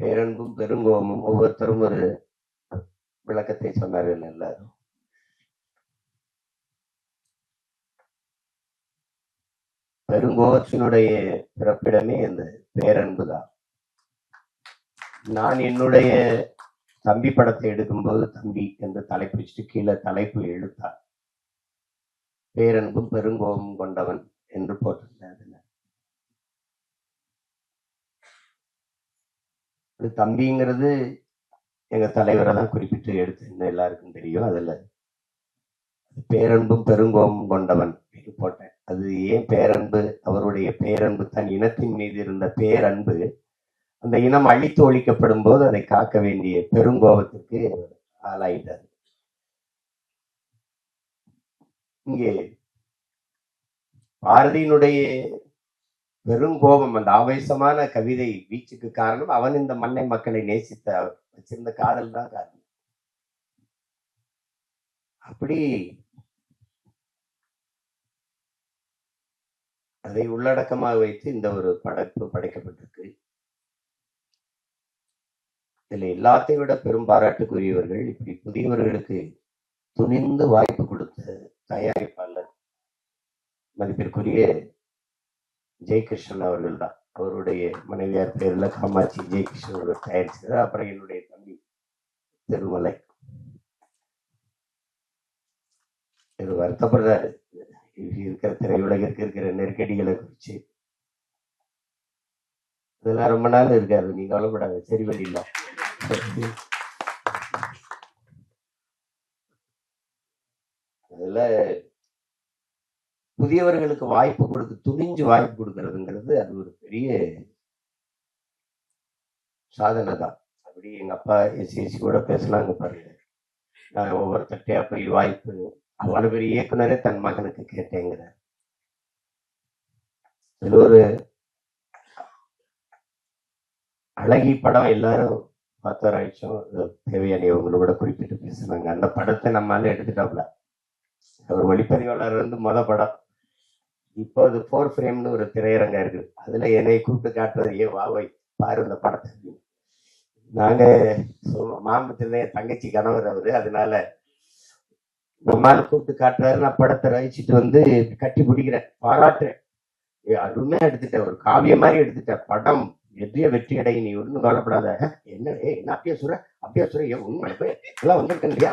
பேரன்பும் பெருங்கோபமும் ஒவ்வொருத்தரும் ஒரு விளக்கத்தை சொன்னார்கள் எல்லாரும். பெருங்கோபத்தினுடைய பிறப்பிடமே அந்த பேரன்பு தான். நான் என்னுடைய தம்பி படத்தை எடுக்கும்போது தம்பி என்று தலைப்பு வச்சுட்டு கீழே தலைப்பு எழுத்தார் பேரன்பும் பெருங்கோபம் கொண்டவன் என்று போட்டிருந்தேன். தம்பிங்கிறது எங்க தலைவரை தான் குறிப்பிட்டு எடுத்து எல்லாருக்கும் தெரியும். அதுல பேரன்பும் பெருங்கோபம் கொண்டவன் போட்டேன். அது ஏன் பேரன்பு? அவருடைய பேரன்பு தன் இனத்தின் மீது இருந்த பேரன்பு அந்த இனம் அழித்து ஒழிக்கப்படும் போது அதை காக்க வேண்டிய பெருங்கோபத்திற்கு ஆளாயிட்டார். இங்கே பாரதியினுடைய பெருங்கோபம், அந்த ஆவேசமான கவிதை வீச்சுக்கு காரணம் அவன் இந்த மண்ணை மக்களை நேசித்த வச்சிருந்த காதல் தான் காரணம். அப்படி அதை உள்ளடக்கமாக வைத்து இந்த ஒரு படைப்பு படைக்கப்பட்டிருக்கு. இதுல எல்லாத்தையும் விட பெரும் பாராட்டுக்குரியவர்கள் இப்படி புதியவர்களுக்கு துணிந்து வாய்ப்பு கொடுத்த தயாரிப்பாளர் மதிப்பிற்குரிய ஜெயகிருஷ்ணன் அவர்கள் தான். அவருடைய மனைவியார் பேர்ல காமாட்சி ஜெயகிருஷ்ணன் அவர்கள் தயாரிச்சது. அப்புறம் என்னுடைய தம்பி திருமலை வருத்தப்படுறாரு இருக்கிற திரையுலகிற்கு இருக்கிற நெருக்கடிகளை குறிச்சு. இதெல்லாம் ரொம்ப நாள் இருக்காது, நீங்க கவலைப்படாது, சரி வழியில. அதுல புதியவர்களுக்கு வாய்ப்பு கொடுத்து துணிஞ்சு வாய்ப்பு கொடுக்கறதுங்கிறது அது ஒரு பெரிய சாதனை தான். அப்படி எங்க அப்பா எஸ்சி கூட பேசலாங்க பாருங்க. நான் ஒவ்வொருத்தட்டையா போய் வாய்ப்பு, அவ்வளவு பெரிய இயக்குனரே தன் மகனுக்கு கேட்டேங்கிற இது ஒரு அழகி படம். எல்லாரும் பார்த்தோராயிடுச்சோம். தேவையான இவங்களோட குறிப்பிட்டு பேசுனாங்க. அந்த படத்தை நம்மளால எடுத்துட்டோம்ல. ஒரு ஒளிப்பதிவாளர் வந்து படம். இப்போ அது 4 ஃப்ரேம்னு ஒரு திரையரங்க இருக்கு. அதுல என்னை கூப்பிட்டு காட்டுறது, ஏ வாவை பாரு இந்த படத்தை. நாங்க மாம்பத்துல தங்கச்சி கணவர் அவரு, அதனால நம்மால கூப்பிட்டு காட்டுறாரு. நான் படத்தை ரசிச்சுட்டு வந்து கட்டி பிடிக்கிறேன், பாராட்டுறேன். அருமையா எடுத்துட்டேன், ஒரு காவிய மாதிரி எடுத்துட்டேன். படம் எதையோ வெற்றி அடை, நீ ஒன்றும் கவலைப்படாத. என்ன அப்படியே சொல்ற ஏன் உண்மை எல்லாம் வந்திருக்கேன் இல்லையா?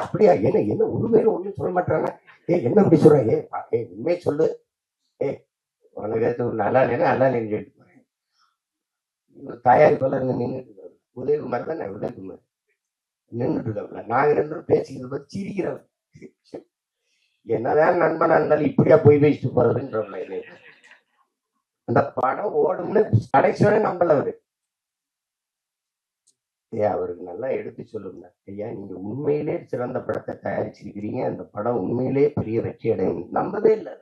அப்படியா? என்ன உண்மையில ஒண்ணும் சொல்ல மாட்டாங்க. என்ன இப்படி சொல்ற? உண்மையை சொல்லு. உனக்கு நல்லா இல்லைன்னா நல்லா இல்லைன்னு சொல்லிட்டு போறேன். தயாரிப்பாளர் நின்றுட்டு இருக்காரு. உதயகுமார் தானே, உதயகுமார் நின்றுட்டு இருக்காப்புல. நாங்க 2 பேரும் பேசிக்கிறத பத்தி சிரிக்கிறோம். என்னதான் நண்பனா இருந்தாலும் இப்படியா போய் பேசிட்டு போறதுன்னு. அந்த படம் ஓடும்னு கடைசியோட நம்பல அவரு. அவருக்கு நல்லா எடுத்து சொல்லுங்க, ஐயா நீங்க உண்மையிலே சிறந்த படத்தை தயாரிச்சிருக்கிறீங்க, அந்த படம் உண்மையிலே பெரிய வெற்றி அடையும். நம்பவே இல்லை.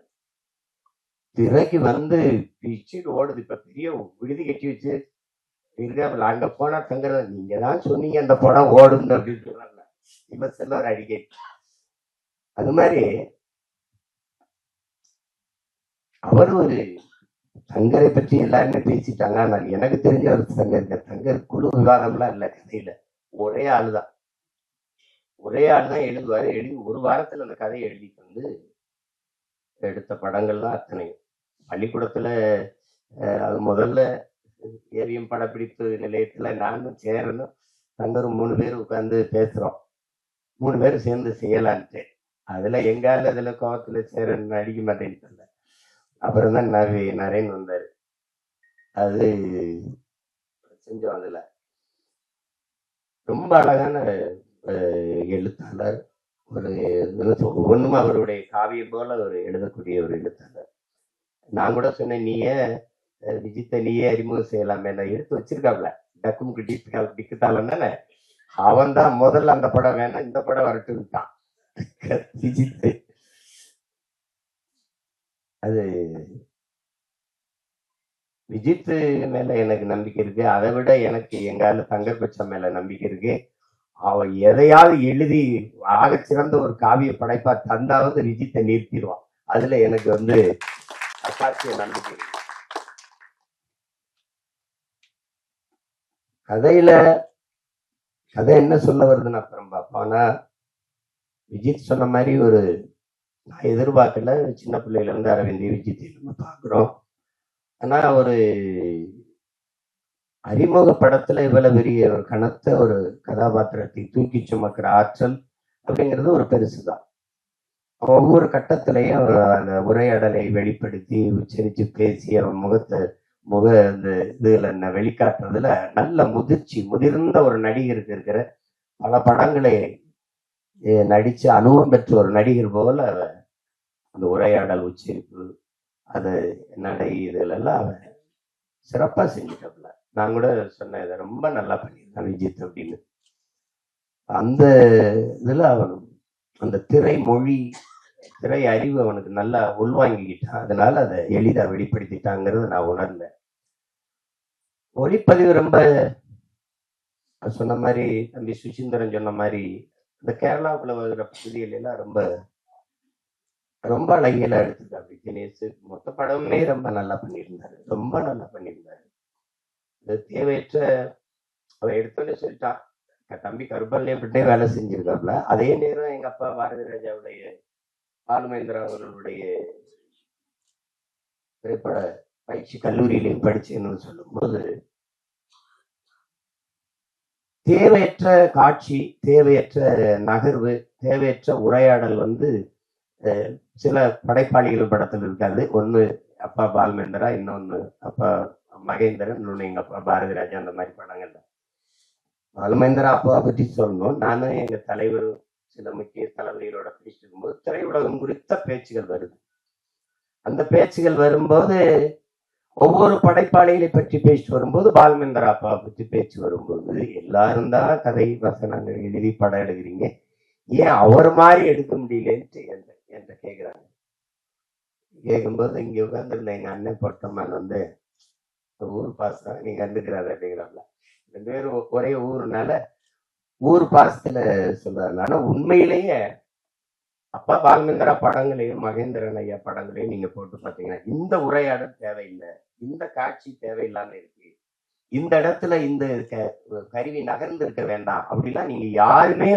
திரைக்கு வந்து பிச்சுட்டு ஓடுது. இப்ப பெரிய விடுதி கட்டி வச்சு இருக்காப்புல. அங்க போனா தங்குறது, நீங்க தான் சொன்னீங்க அந்த படம் ஓடும் அப்படின்னு சொல்றாங்க. இப்ப செல்வார் அடிக்கடி. அது மாதிரி அவர் ஒரு சங்கரை பற்றி எல்லாருமே பேசிட்டாங்க. ஆனால் எனக்கு தெரிஞ்ச ஒரு சங்கர் குழு விவாதம்லாம் இல்லை கதையில. ஒரே ஆளுதான் எழுதுவாரு. எழுதி ஒரு வாரத்துல அந்த கதையை எழுதிட்டு வந்து எடுத்த படங்கள் தான் அத்தனையும். பள்ளிக்கூடத்துல அது முதல்ல ஏவிஎம் படப்பிடிப்பு நிலையத்துல நானும் சேரணும் சங்கரும் 3 பேர் உட்கார்ந்து பேசுறோம். 3 பேரும் சேர்ந்து செய்யலான்ட்டு. அதுல எங்கால இதுல கோவத்துல சேரன்னு அடிக்க மாட்டேன்னு. அப்புறம் தான் நரேன் வந்தாரு. அது செஞ்சோம். அதுல ரொம்ப அழகான எழுத்தாளர். ஒரு ஒண்ணுமே அவருடைய காவியம் போல ஒரு எழுதக்கூடிய ஒரு எழுத்தாளர். நான் கூட சொன்னேன், நீயே விஜித்தை நீயே அறிமுகம் செய்யலாமே. நான் எடுத்து வச்சிருக்காப்ல டக்கும் டிக்குத்தாலும் தானே. அவன் தான் முதல்ல அந்த படம் வேணாம் இந்த படம் வரட்டுட்டான் விஜித்தை. அது விஜித் மேல எனக்கு நம்பிக்கை இருக்கு. அதை விட எனக்கு எங்கால தங்கர் பச்சை மேல நம்பிக்கை இருக்கு. அவன் எதையாவது எழுதி ஆக சிறந்த ஒரு காவிய படைப்பா தந்தாவது விஜித்தை நிறுத்திடுவான். அதுல எனக்கு வந்து அசாத்திய நம்பிக்கை. கதை என்ன சொல்ல வருதுன்னு அப்புறம் பார்ப்போம். ஆனா விஜித் சொன்ன மாதிரி நான் எதிர்பார்க்கல. சின்ன பிள்ளையில இருந்து அரவிந்த் விஜித் நம்ம பார்க்குறோம். ஆனா ஒரு அறிமுக படத்துல இவ்வளவு பெரிய ஒரு கனத்த ஒரு கதாபாத்திரத்தை தூக்கி சுமக்கிற ஆற்றல் அப்படிங்கிறது ஒரு பெருசுதான். ஒவ்வொரு கட்டத்திலையும் அந்த உரையாடலை வெளிப்படுத்தி உச்சரித்து பேசி அவன் இந்த இதுல வெளிக்காட்டுறதுல நல்ல முதிர்ந்த ஒரு நடிகருக்கு இருக்கிற பல படங்களை நடிச்சு அனுபவம் பெற்ற ஒரு நடிகர் போல அந்த உரையாடல் உச்சரிப்பு அது நடை இதுல எல்லாம் அவன் சிறப்பா செஞ்சுட்டப்பல. நான் கூட சொன்னேன், இதை ரொம்ப நல்லா பண்ணியிருக்கான் விஜித் அப்படின்னு. அந்த இதுல அவன் அந்த திரை மொழி திரை அறிவு அவனுக்கு நல்லா உள்வாங்கிக்கிட்டான். அதனால அதை எளிதா வெளிப்படுத்திட்டாங்கிறது நான் உணர்ந்தேன். ஒளிப்பதிவு ரொம்ப சொன்ன மாதிரி தம்பி சுசீந்திரன் சொன்ன மாதிரி இந்த கேரளாவுக்குள்ள வருகிற பகுதிகள் எல்லாம் ரொம்ப ரொம்ப அழகியலா எடுத்துருக்காரு தினேஷ். மொத்த படமே ரொம்ப நல்லா பண்ணியிருந்தாரு, ரொம்ப நல்லா பண்ணியிருந்தாரு. இந்த தேவையற்ற அவன் எடுத்தோன்னே சொல்லிட்டான், தம்பி கருப்பல்லையே வேலை செஞ்சிருக்காப்புல. அதே நேரம் எங்க அப்பா பாரதி ராஜாவுடைய பாலுமேந்திரா அவர்களுடைய திரைப்பட பயிற்சி கல்லூரியிலையும் படிச்சேன்னு சொல்லும்போது தேவையற்ற காட்சி, தேவையற்ற நகர்வு, தேவையற்ற உரையாடல் சில படைப்பாளிகள் படத்தில் இருக்காது. ஒண்ணு அப்பா பாலுமேந்திரா, இன்னொன்னு அப்பா மகேந்திரன், இன்னொன்னு எங்க அப்பா பாரதி ராஜா. அந்த மாதிரி படங்கள்ல பாலுமேந்திரா அப்பாவை பற்றி சொல்லணும். நானும் எங்க தலைவரும் சில முக்கிய தலைவர்களோட பேசிட்டு இருக்கும்போது திரையுலகம் குறித்த பேச்சுகள் வருது. அந்த பேச்சுகள் வரும்போது ஒவ்வொரு படைப்பாளிகளை பற்றி பேசிட்டு வரும்போது பாலுமேந்திரா அப்பாவை பற்றி பேச்சு வரும்போது எல்லாரும் தான் கதை வசனங்கள் எழுதி படம் எழுதுறீங்க, ஏன் அவர் மாதிரி எடுக்க முடியலன்ட்டு என்கிட்ட கேட்குறாங்க. கேட்கும்போது இங்க உட்காந்துருந்த எங்க அண்ணன் பொட்டம்மன் ஊர் பாசம் நீ கண்டுக்கிறாரு அப்படிங்கிறாப்ல. 2 பேரும் ஒரே ஊருனால ஊர் பாசத்துல சொல்றாரு. ஆனா உண்மையிலேயே அப்பா பாலுமேந்திரா படங்களையும் மகேந்திரன் ஐயா படங்களையும் நீங்க போட்டு பாத்தீங்கன்னா இந்த உரையாடல் தேவையில்லை, இந்த காட்சி தேவையில்லாம இருக்கு, இந்த இடத்துல இந்த கருவி நகர்ந்து இருக்க வேண்டாம் அப்படிலாம் நீங்க யாருமே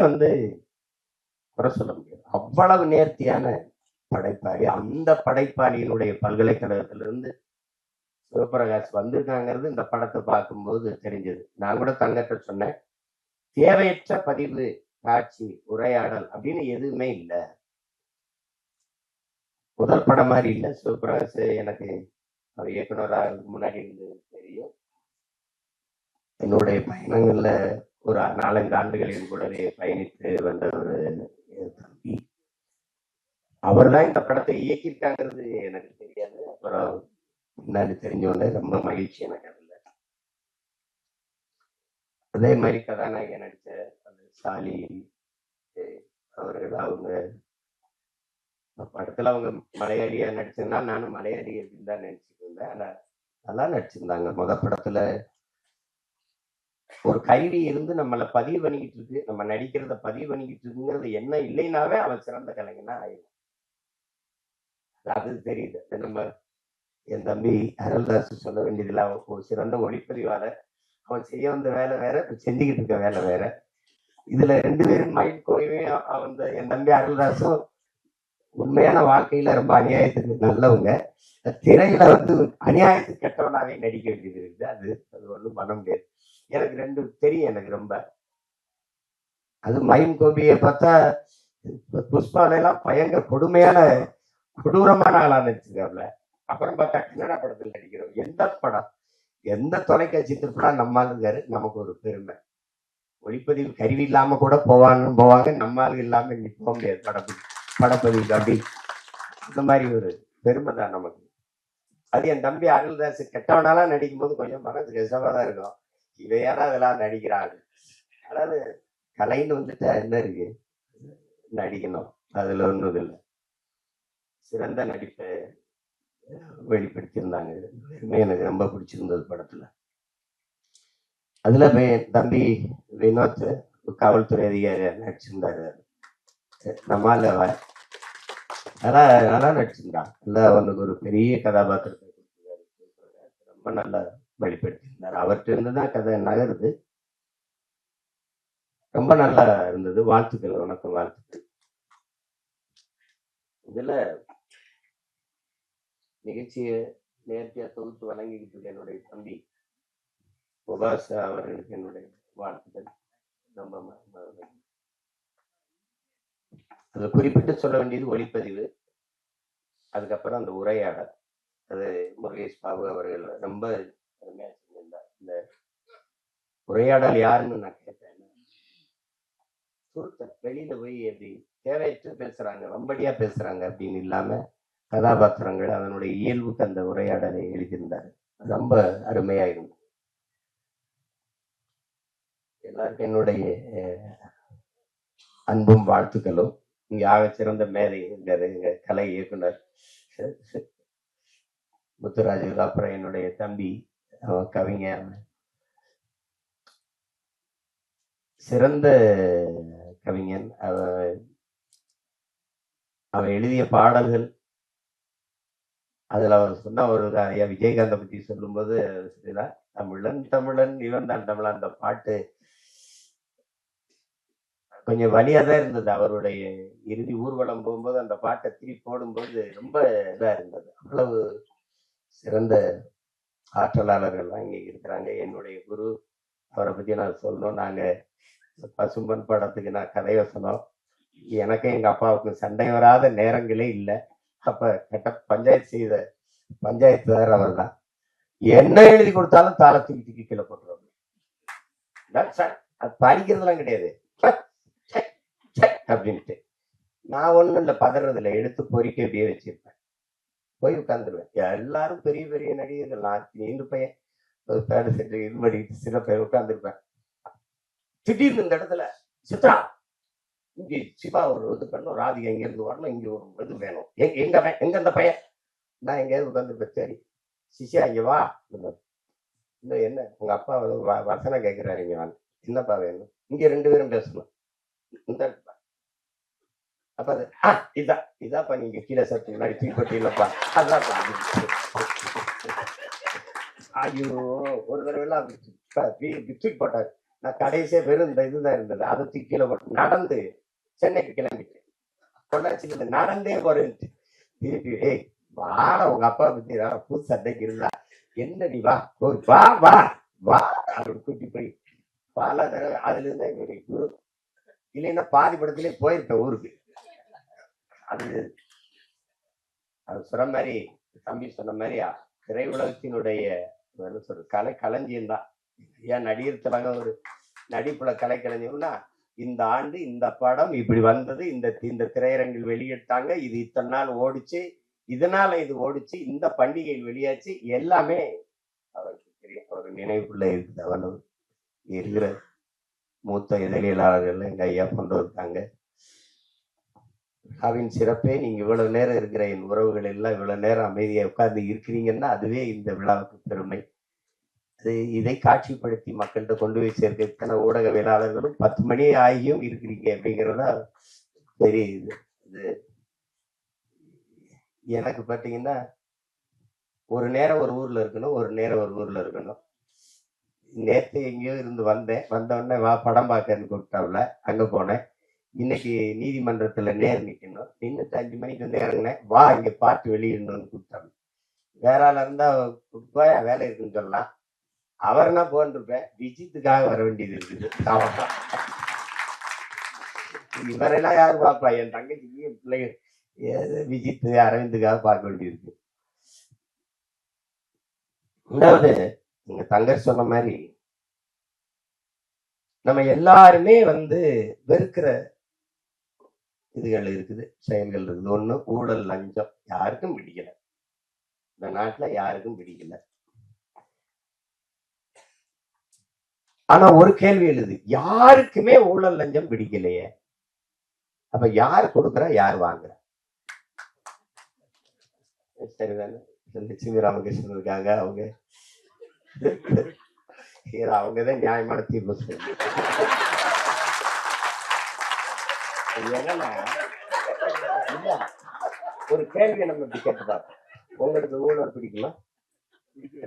குறை சொல்ல முடியாது. அவ்வளவு நேர்த்தியான படைப்பாளி. அந்த படைப்பாளியினுடைய பல்கலைக்கழகத்திலிருந்து சிவபிரகாஷ் வந்திருக்காங்கிறது இந்த படத்தை பார்க்கும்போது தெரிஞ்சது. நான் கூட தங்கட்ட சொன்னேன், தேவையற்ற பதிவு, காட்சி, உரையாடல் அப்படின்னு எதுவுமே இல்லை. முதல் படம் மாதிரி இல்லை. சிவபிரகாஷ் எனக்கு அவர் இயக்குனராக முன்னாடி இருந்து தெரியும். என்னுடைய பயணங்கள்ல ஒரு 4-5 ஆண்டுகளின் கூடவே பயணித்து வந்த ஒரு தம்பி. அவர் தான் இந்த படத்தை இயக்கியிருக்காங்கிறது எனக்கு தெரியாது. அப்புறம் முன்னாடி தெரிஞ்சோடனே ரொம்ப மகிழ்ச்சி எனக்கு அதில். அதே மாதிரி கதாநாயகன் நடிச்ச அந்த சாலி அவர்கள், அவங்க படத்துல அவங்க மலையாளியா நடிச்சிருந்தாலும் நானும் மலையாளி அப்படின்னு தான் நினைச்சிட்டு இருந்தேன். ஆனா நல்லா நடிச்சிருந்தாங்க. படத்துல ஒரு கருவி இருந்து நம்மளை பதிவு பண்ணிக்கிட்டு இருக்கு, நம்ம நடிக்கிறத பதிவு பண்ணிக்கிட்டு இருக்குங்கிறது என்ன இல்லைனாவே அவன் சிறந்த கலைஞனா ஆயிடும். அது தெரியுது. நம்ம என் தம்பி அருள்தாஸ் சொல்ல வேண்டியதில்லை. அவன் ஒரு சிறந்த ஒளிப்பதிவாளர். அவன் செய்ய வந்த வேலை வேற, செஞ்சுக்கிட்டு இருக்க வேலை வேற. இதுல 2 பேரும் மைண்ட் கோயவே என் தம்பி அருள்தாஸும் உண்மையான வாழ்க்கையில ரொம்ப அநியாயத்துக்கு நல்லவங்க, திரையில அநியாயத்துக்கு கெட்டவனாவே நடிக்க வேண்டியது இருக்குது. அது ஒண்ணும் பண்ண முடியாது. எனக்கு 2 தெரியும். எனக்கு ரொம்ப அது மைம் கோபியை பார்த்தா புஷ்பால எல்லாம் பயங்கர கொடுமையான கொடூரமான ஆளா நடிச்சிருக்காப்ல. அப்புறம் பார்த்தா கன்னட படத்தில் நடிக்கிறோம். எந்த படம், எந்த தொலைக்காட்சி திருப்படம் நம்மால் இருக்காரு, நமக்கு ஒரு பெருமை. ஒளிப்பதிவு கருவி இல்லாம கூட போவாங்க, நம்மால் இல்லாம இன்னைக்கு போக முடியாது படப்பதிவுக்கு. அப்படி அந்த மாதிரி ஒரு பெருமை தான் நமக்கு. அது என் தம்பி அருள்தாஸ் கெட்டவனாலாம் நடிக்கும் போது கொஞ்சம் மனசு கஷ்டமா தான் இருக்கும். இவையாரா அதெல்லாம் நடிக்கிறாங்க. அதாவது கலைன்னு வந்துட்டா என்ன இருக்கு, நடிக்கணும், அதுல ஒன்றும் இல்லை. சிறந்த நடிப்பை வெளிப்படுத்தியிருந்தாங்க. எனக்கு ரொம்ப பிடிச்சிருந்தது படத்துல. அதுல தம்பி வினோத் காவல்துறை அதிகாரி நடிச்சிருந்தாரு. நம்மால நல்லா நடிச்சிருந்தான். நல்லா அவனுக்கு ஒரு பெரிய கதாபாத்திரத்தை கொடுத்திருக்காரு. ரொம்ப நல்லா வெளிப்படுத்தியிருந்தார். அவர்கிட்ட இருந்துதான் கதை நகருது. ரொம்ப நல்லா இருந்தது. வாழ்த்துக்கள். வணக்கம். வாழ்த்துக்கள். இதுல நிகழ்ச்சியை நேர்த்தியா தொகுத்து வழங்கிக்கிட்டு இருக்க என்னுடைய தம்பி உபாஸ் அவர்களுக்கு என்னுடைய வாழ்த்துக்கள். ரொம்ப அது குறிப்பிட்டு சொல்ல வேண்டியது ஒளிப்பதிவு, அதுக்கப்புறம் அந்த உரையாடல். அது முருகேஷ் பாபு அவர்கள் ரொம்ப அருமையா செஞ்சிருந்தார். இந்த உரையாடல் யாருன்னு நான் கேட்டேன். சுருத்த வெளியில போய் எப்படி தேவையற்று பேசுறாங்க, வம்படியா பேசுறாங்க அப்படின்னு இல்லாம கதாபாத்திரங்கள் அதனுடைய இயல்புக்கு அந்த உரையாடலை எழுதியிருந்தாரு. ரொம்ப அருமையா இருந்தது. எல்லாருக்கும் என்னுடைய அன்பும் வாழ்த்துக்களும். இங்க ஆக சிறந்த மேதை எங்க கலை இயக்குனர் முத்துராஜு, அப்புறம் என்னுடைய தம்பி கவிஞர், சிறந்த கவிஞன். அவர் எழுதிய பாடல்கள், அதுல அவர் சொன்ன ஒரு ஐயா விஜயகாந்த பத்தி சொல்லும்போது தமிழன் தமிழன் இவன் தான் தமிழன், அந்த பாட்டு கொஞ்சம் வலியா தான் இருந்தது. அவருடைய இறுதி ஊர்வலம் போகும்போது அந்த பாட்டை திருப்பி போடும்போது ரொம்ப இதா இருந்தது. அவ்வளவு சிறந்த ஆற்றலாளர்கள்லாம் இங்கே இருக்கிறாங்க. என்னுடைய குரு, அவரை பத்தி நான் சொல்லணும். நாங்க பசும்பன் படத்துக்கு நான் கதையை சொன்னோம். எனக்கும் எங்க அப்பாவுக்கும் சண்டை வராத நேரங்களே இல்லை. அப்ப கட்ட பஞ்சாயத்து செய்த பஞ்சாயத்துதார் அவர் தான். என்ன எழுதி கொடுத்தாலும் தாளை தூக்கி கீழே போட்டுருவாங்க. அது படிக்கிறதுலாம் கிடையாது அப்படின்ட்டு. நான் ஒண்ணும் இல்லை, பதறதில்லை, எடுத்து பொறிக்க அப்படியே வச்சிருப்பேன், போய் உட்காந்துருவேன். எல்லாரும் பெரிய பெரிய நடிகர்கள், நான் நீண்டு பையன் ஒரு பேடு சென்று இது பண்ணி சில பேர் உட்காந்துருப்பேன். திடீர்னு இந்த இடத்துல சித்ரா இங்க சிவா ஒரு இது பண்ணணும், ராதிகா இங்க இருந்து வரணும், இங்க ஒரு இது வேணும், எங்க அந்த பையன், நான் எங்கேயாவது உட்காந்துருப்பேன். சரி சிஷியா இங்க வா, இன்னும் என்ன உங்க அப்பா வந்து வசனம் கேட்கிறாரு, இங்க வாங்க, என்னப்பா வேணும், இங்க 2 பேரும் பேசணும். இந்த அப்ப அது இதாப்பா நீங்க கீழே சத்து முன்னாடி தூக்கி போட்டீங்களப்பா, அதான். ஐயோ, ஒரு தடவை எல்லாம் தூக்கி போட்டாரு. நான் கடைசியா வெறும் இந்த இதுதான் இருந்தது, அதை தூக்கி கீழே போட்டு நடந்து சென்னைக்கு கிளம்பிட்டு பொள்ளாச்சி நடந்தே போறேன். திருப்பி ஏய் வாட, உங்க அப்பா பத்தி புது சண்டைக்கு இருந்தா என்னடி, வா வா வா வா அப்படி கூட்டி போய் பல தடவை. அதுல இருந்தா எங்களுடைய குரு. இல்லைன்னா பாதி படத்திலே போயிருப்பேன் ஊருக்கு. அது சொன்ன மாதிரி, தம்பி சொன்ன மாதிரி திரையுலகத்தினுடைய கலை களஞ்சியம் தான். ஏன் நடிகர் திலகம் ஒரு நடிப்புல கலை களஞ்சியம்னா, இந்த ஆண்டு இந்த படம் இப்படி வந்தது, இந்த திரையரங்கில் வெளியிட்டாங்க, இது இத்தனை நாள் ஓடிச்சு, இதனால இது ஓடிச்சு, இந்த பண்டிகையில் வெளியாச்சு, எல்லாமே அவருக்கு தெரியும். அவர் நினைவுக்குள்ள இருக்குது. அவ்வளவு இருக்கிற மூத்த இதழியலாளர்கள் எங்க ஐயா கொண்டு இருக்காங்க. விழாவின் சிறப்பே நீங்க இவ்வளவு நேரம் இருக்கிற என் உறவுகள் எல்லாம் இவ்வளவு நேரம் அமைதியா உட்கார்ந்து இருக்கிறீங்கன்னா அதுவே இந்த விழாவுக்கு பெருமை. இதை காட்சிப்படுத்தி மக்கள்கிட்ட கொண்டு போய் சேர்க்க இத்தனை ஊடகவியலாளர்களும் 10 மணி ஆகியும் இருக்கிறீங்க அப்படிங்கிறதா தெரியுது. இது எனக்கு பார்த்தீங்கன்னா, ஒரு நேரம் ஒரு ஊர்ல இருக்கணும், ஒரு நேரம் ஒரு ஊர்ல இருக்கணும். நேற்று எங்கேயோ இருந்து வந்தோடனே வா படம் பார்க்கன்னு கூப்பிட்டாவில், அங்க போனேன். இன்னைக்கு நீதிமன்றத்துல நிக்கணும், நின்றுட்டு 5 மணிக்கு வந்து இறங்கினேன், வா இங்க பாட்டு வெளியிடணும்னு கூப்பிட்டாங்க. வேற ஆளா இருந்தா வேலை இருக்குன்னு சொல்லலாம், அவர்னா போன்றிருப்பேன். விஜித்துக்காக வர வேண்டியது இருக்குது. இவரெல்லாம் யாரு பாப்பா, என் தங்கச்சிக்கு என் பிள்ளைங்க விஜித் அரவிந்துக்காக பார்க்க வேண்டியிருக்கு. ரெண்டாவது, நீங்க தங்கர் சொன்ன மாதிரி நம்ம எல்லாருமே வெறுக்கிற இதுகள் இருக்குது, செயல்கள் இருக்குது. ஒண்ணு ஊழல், லஞ்சம். யாருக்கும் பிடிக்கல, இந்த நாட்டுல யாருக்கும் பிடிக்கல. ஆனா ஒரு கேள்வி எழுது, யாருக்குமே ஊழல் லஞ்சம் பிடிக்கலையே, அப்ப யார் கொடுக்குறா, யார் வாங்குற? சரிதானே? லட்சுமி ராமகிருஷ்ணன் இருக்காங்க, அவங்கதான் நியாயமான தீர்ப்பு சொல்லு. ஒரு கேள்வியை நம்ம இப்படி கேட்டு பார்ப்போம், உங்களுக்கு ஊழல் பிடிக்குமா?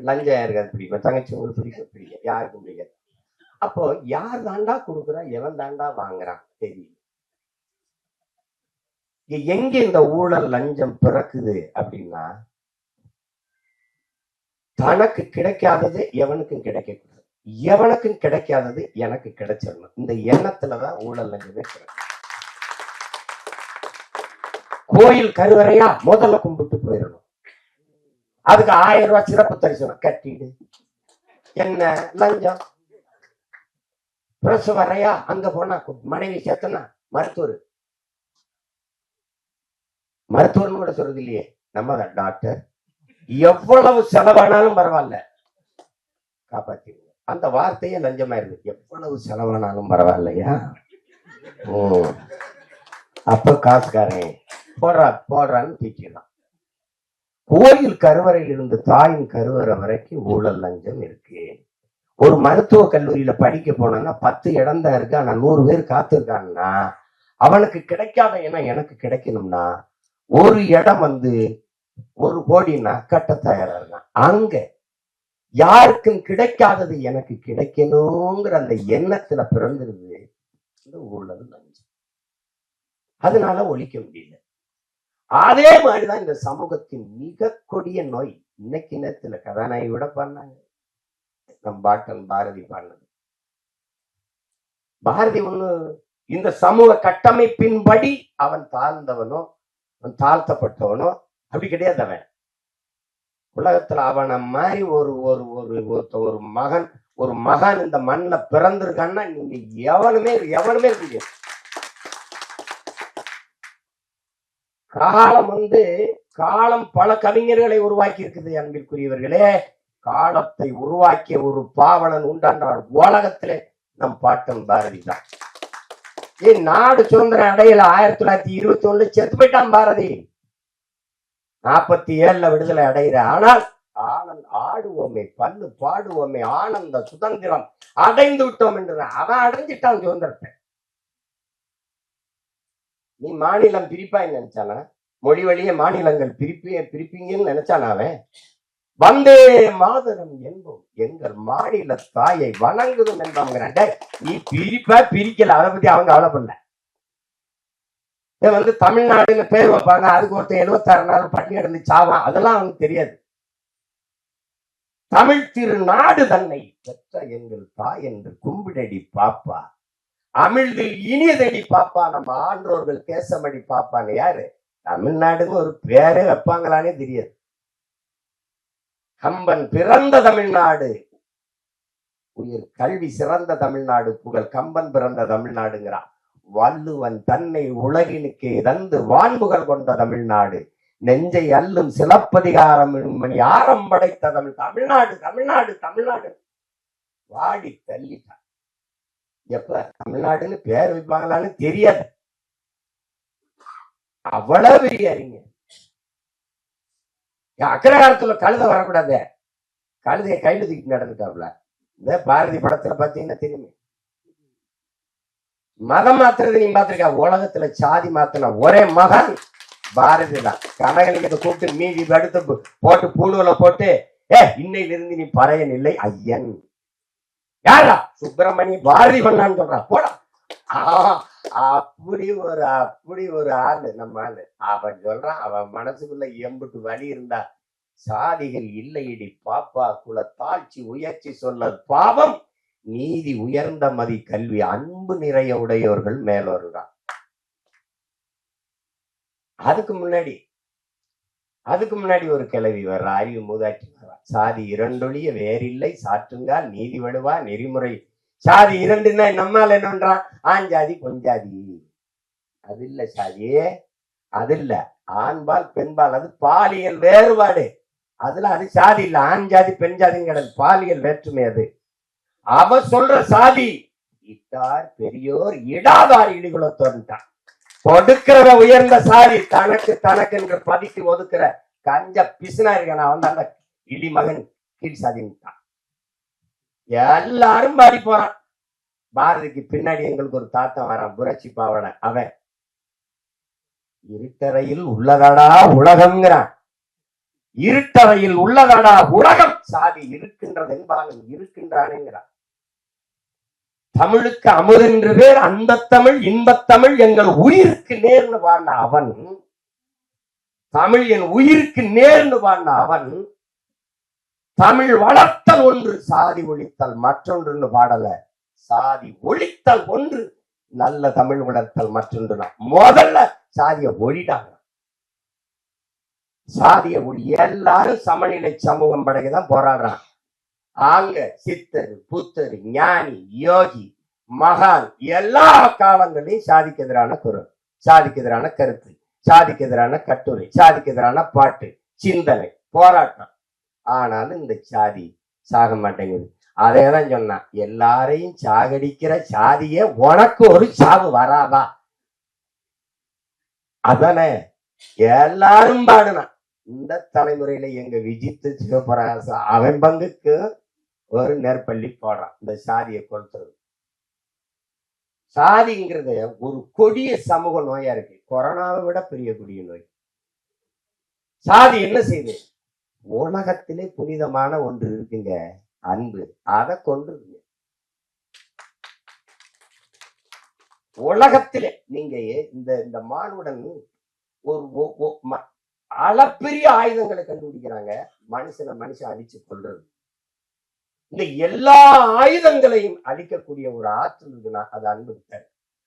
லஞ்சம் யாருக்காது பிடிக்கும்? தங்கச்சி உங்களுக்கு பிடிக்கும், யாருக்கும் பிடிக்காது. அப்போ யார் தாண்டா கொடுக்குறா, எவன் தாண்டா வாங்குறான் தெரியும். எங்க இந்த ஊழல் லஞ்சம் பிறக்குது அப்படின்னா, தனக்கு கிடைக்காதது எவனுக்கும் கிடைக்க, எவனுக்கும் கிடைக்காதது எனக்கு கிடைச்சிடணும், இந்த எண்ணத்துலதான் ஊழல் லஞ்சமே பிறகு. கோயில் கருவறையா முதல்ல கும்பிட்டு போயிடணும், அதுக்கு 1000 ரூபாய் சிறப்பு தரிசனம் கட்டிடு, என்ன லஞ்சம். பிரசவ வரையா அங்க போனா மனைவி சேர்த்தனா மருத்துவர்னு கூட சொல்றது இல்லையே, நம்ம தான் டாக்டர். எவ்வளவு செலவானாலும் பரவாயில்ல காப்பாத்திடுங்க, அந்த வார்த்தையே லஞ்சமாயிருது. எவ்வளவு செலவானாலும் பரவாயில்லையா, அப்ப காசுக்காரன் போடுறான்னு தீக்கிடலாம். கோயில் கருவறையில் இருந்து தாயின் கருவறை வரைக்கும் ஊழல் லஞ்சம் இருக்கு. ஒரு மருத்துவ கல்லூரியில படிக்க போனா 10 இடம் தான் இருக்கு, ஆனா 100 பேர் காத்திருக்காங்கன்னா அவனுக்கு கிடைக்காத இடம் எனக்கு கிடைக்கணும்னா ஒரு இடம் 1 கோடின்னா கட்ட தயாரா இருக்கான். அங்க யாருக்கும் கிடைக்காதது எனக்கு கிடைக்கணுங்கிற அந்த எண்ணத்துல பிறந்திருது இந்த ஊழல் லஞ்சம். அதனால ஒழிக்க முடியல. அதே மாதிரிதான் இந்த சமூகத்தின் மிக கொடிய நோய். இன்னைக்கு நேரத்துல கதாநாயகி விட பண்ணாங்க, நம் பாட்டன் பாரதி பாடினது. பாரதி ஒண்ணு இந்த சமூக கட்டமைப்பின்படி அவன் தாழ்ந்தவனோ அவன் தாழ்த்தப்பட்டவனோ அப்படி கிடையாது. அவன் உலகத்துல அவனை மாதிரி ஒரு மகன் இந்த மண்ணில் பிறந்திருக்கான்னா நீங்க எவனுமே இருக்கு. காலம் பல கவிஞர்களை உருவாக்கி இருக்குது அன்பிற்குரியவர்களே. காலத்தை உருவாக்கிய ஒரு பாவலன் உண்டான்றார் உலகத்திலே நம் பாட்டன் பாரதி தான். நாடு சுதந்திரம் அடையில 1921 செத்து போயிட்டான் பாரதி. 47 விடுதலை அடைகிற. ஆனால் ஆடுவோமே, பல்லு பாடுவோமே, ஆனந்த சுதந்திரம் அடைந்து விட்டோம் என்று அவன் அடைஞ்சிட்டான் சுதந்திரத்தை. நீ மாநிலம் பிரிப்பாய் நினைச்சானா? மொழி வழியே மாநிலங்கள் பிரிப்பீங்கன்னு நினைச்சானா? அவன் வந்தே மாதரம் என்போம் எங்கள் மாநில தாயை வணங்குதும் என்பவங்கிறான். நீ பிரிக்கல, அதை பத்தி அவங்க கவலைப்படல. தமிழ்நாடுன்னு பேர் வைப்பாங்க, அதுக்கு ஒருத்தர் 76 நாள் பட்டினி கிடந்து சாவான், அதெல்லாம் அவனுக்கு தெரியாது. தமிழ் திருநாடு தன்னை பெற்ற எங்கள் தாய் என்று கும்பிடடி பாப்பா, அமிழ்தில் இனியதடி பாப்பா, நம்ம ஆன்றோர்கள் கேசமடி பாப்பான்னு. யாரு? தமிழ்நாடுன்னு ஒரு பேரே வைப்பாங்களானே தெரியாது. கம்பன் பிறந்த தமிழ்நாடு, உயிர் கல்வி சிறந்த தமிழ்நாடு, புகழ் கம்பன் பிறந்த தமிழ்நாடுங்கிறான். வள்ளுவன் தன்னை உலகினுக்கு தந்து வான்புகள் கொண்ட தமிழ்நாடு, நெஞ்சை அல்லும் சிலப்பதிகாரம் யாரம் படைத்த தமிழ்நாடு தமிழ்நாடு தமிழ்நாடு வாடி தள்ளிட்டான். எப்ப தமிழ்நாடுன்னு பேர் வைப்பாங்களான்னு தெரியாது. அவ்வளவு பெரிய அறிஞர். அக்ரகாரத்துல கழுத வரக்கூடாது, கழுதைய கையில தூக்கி நடந்துட்டாப்ல. இந்த பாரதி படத்துல பாத்தீங்கன்னா தெரியுமே. மதம் மாத்துறது நீ பாத்திருக்கா? உலகத்துல சாதி மாத்தின ஒரே மகன் பாரதி தான். கனகலிங்கத்தை கூப்பிட்டு மீதி எடுத்து போட்டு பூணுல போட்டு, இன்னையிலிருந்து நீ பறையன் இல்லை ஐயன். யாரா? சுப்பிரமணி பாரதி பண்ணான்னு சொல்றான். போடா, அப்படி ஒரு ஆளு நம்ம ஆளு. அவன் சொல்றான், அவன் மனசுக்குள்ள எம்புட்டு வழி இருந்தா, சாதிகள் இல்லையடி பாப்பா, குல தாழ்ச்சி உயர்ச்சி சொல்ல பாவம், நீதி உயர்ந்த மதி கல்வி அன்பு நிறைய உடையவர்கள் மேலோருதான். அதுக்கு முன்னாடி ஒரு கிளவி வர்ற, அறிவு மூதாட்டி வர்றா. சாதி இரண்டொழிய வேறில்லை சாற்றுங்கால் நீதி வடுவா நெறிமுறை. சாதி இரண்டுன்னா நம்மால் என்ன பண்றான்? ஆண்ஜாதி பொஞ்சாதி. அது இல்ல சாதியே, அது இல்ல. ஆண்பால் பெண்பால், அது பாலியல் வேறுபாடு. அதுல அது சாதி இல்ல. ஆண் ஜாதி பெண் ஜாதிங்கிறது பாலியல் வேற்றுமை. அது அவ சொல்ற சாதி இட்டார் பெரியோர் இடாதார் இடிகுலத்தோன்ட்டான். கொடுக்கிற உயர்ந்த சாதி, தனக்கு என்று பதிக்கு ஒதுக்குற கஞ்ச பிசுனா இருக்கான். அவன் தான் அந்த இடிமகன் கீழ் சாதிட்டான். எல்லாரும் பாடி போறான். பாரதிக்கு பின்னாடி எங்களுக்கு ஒரு தாத்தன் வரான், புரட்சி பாவனை. அவன் இருட்டறையில் உள்ளதடா உலகம்ங்கிறான். இருட்டறையில் உள்ளதடா உலகம், சாதி இருக்கின்றது என்பாலும் இருக்கின்றானேங்கிறார். தமிழுக்கு அமுதென்று பேர், அந்த தமிழ் இன்பத்தமிழ் எங்கள் உயிருக்கு நேர்ந்து வாழ்ந்த அவன், தமிழ் என் உயிருக்கு நேர்ந்து வாழ்ந்த அவன், தமிழ் வளர்த்தல் ஒன்று சாதி ஒழித்தல் மற்றொன்று பாடல, சாதி ஒழித்தல் ஒன்று நல்ல தமிழ் வளர்த்தல் மற்றொன்று. முதல்ல சாதிய ஒழிடாங்க, சாதிய ஒளி. எல்லாரும் சமநிலை சமூகம் படைக்கதான் போராடுறான். ஆங்க சித்தர் புத்தர் ஞானி யோகி மகான் எல்லா காலங்களையும் சாதிக்கு எதிரான குரல், சாதிக்கு எதிரான கருத்து, சாதிக்கு எதிரான கட்டுரை, சாதிக்கு எதிரான பாட்டு, சிந்தனை, போராட்டம். ஆனாலும் இந்த சாதி சாக மாட்டேங்குது. அதேதான் சொன்னா, எல்லாரையும் சாகடிக்கிற சாதிய உனக்கு ஒரு சாவு வராதா? அதானே எல்லாரும் பாடுனா. இந்த தலைமுறையில எங்க விஜித்து சிவபிரகாச அவன் பங்குக்கு ஒரு நெற்பள்ளி போடுறான் இந்த சாதியை கொளுத்துறது. சாதிங்கிறது ஒரு கொடிய சமூக நோயா இருக்கு, கொரோனாவை விட பெரிய கொடிய நோய். சாதி என்ன செய்யுது? உலகத்திலே புனிதமான ஒன்று இருக்குங்க, அன்பு. அதை கொண்டு உலகத்திலே நீங்க இந்த மானுடன் ஒரு அளப்பெரிய ஆயுதங்களை கண்டுபிடிக்கிறாங்க, மனுஷன் அடிச்சு கொள்றது. இந்த எல்லா ஆயுதங்களையும் அழிக்கக்கூடிய ஒரு ஆற்றல் இருக்குன்னா அது அன்பு கிட்ட.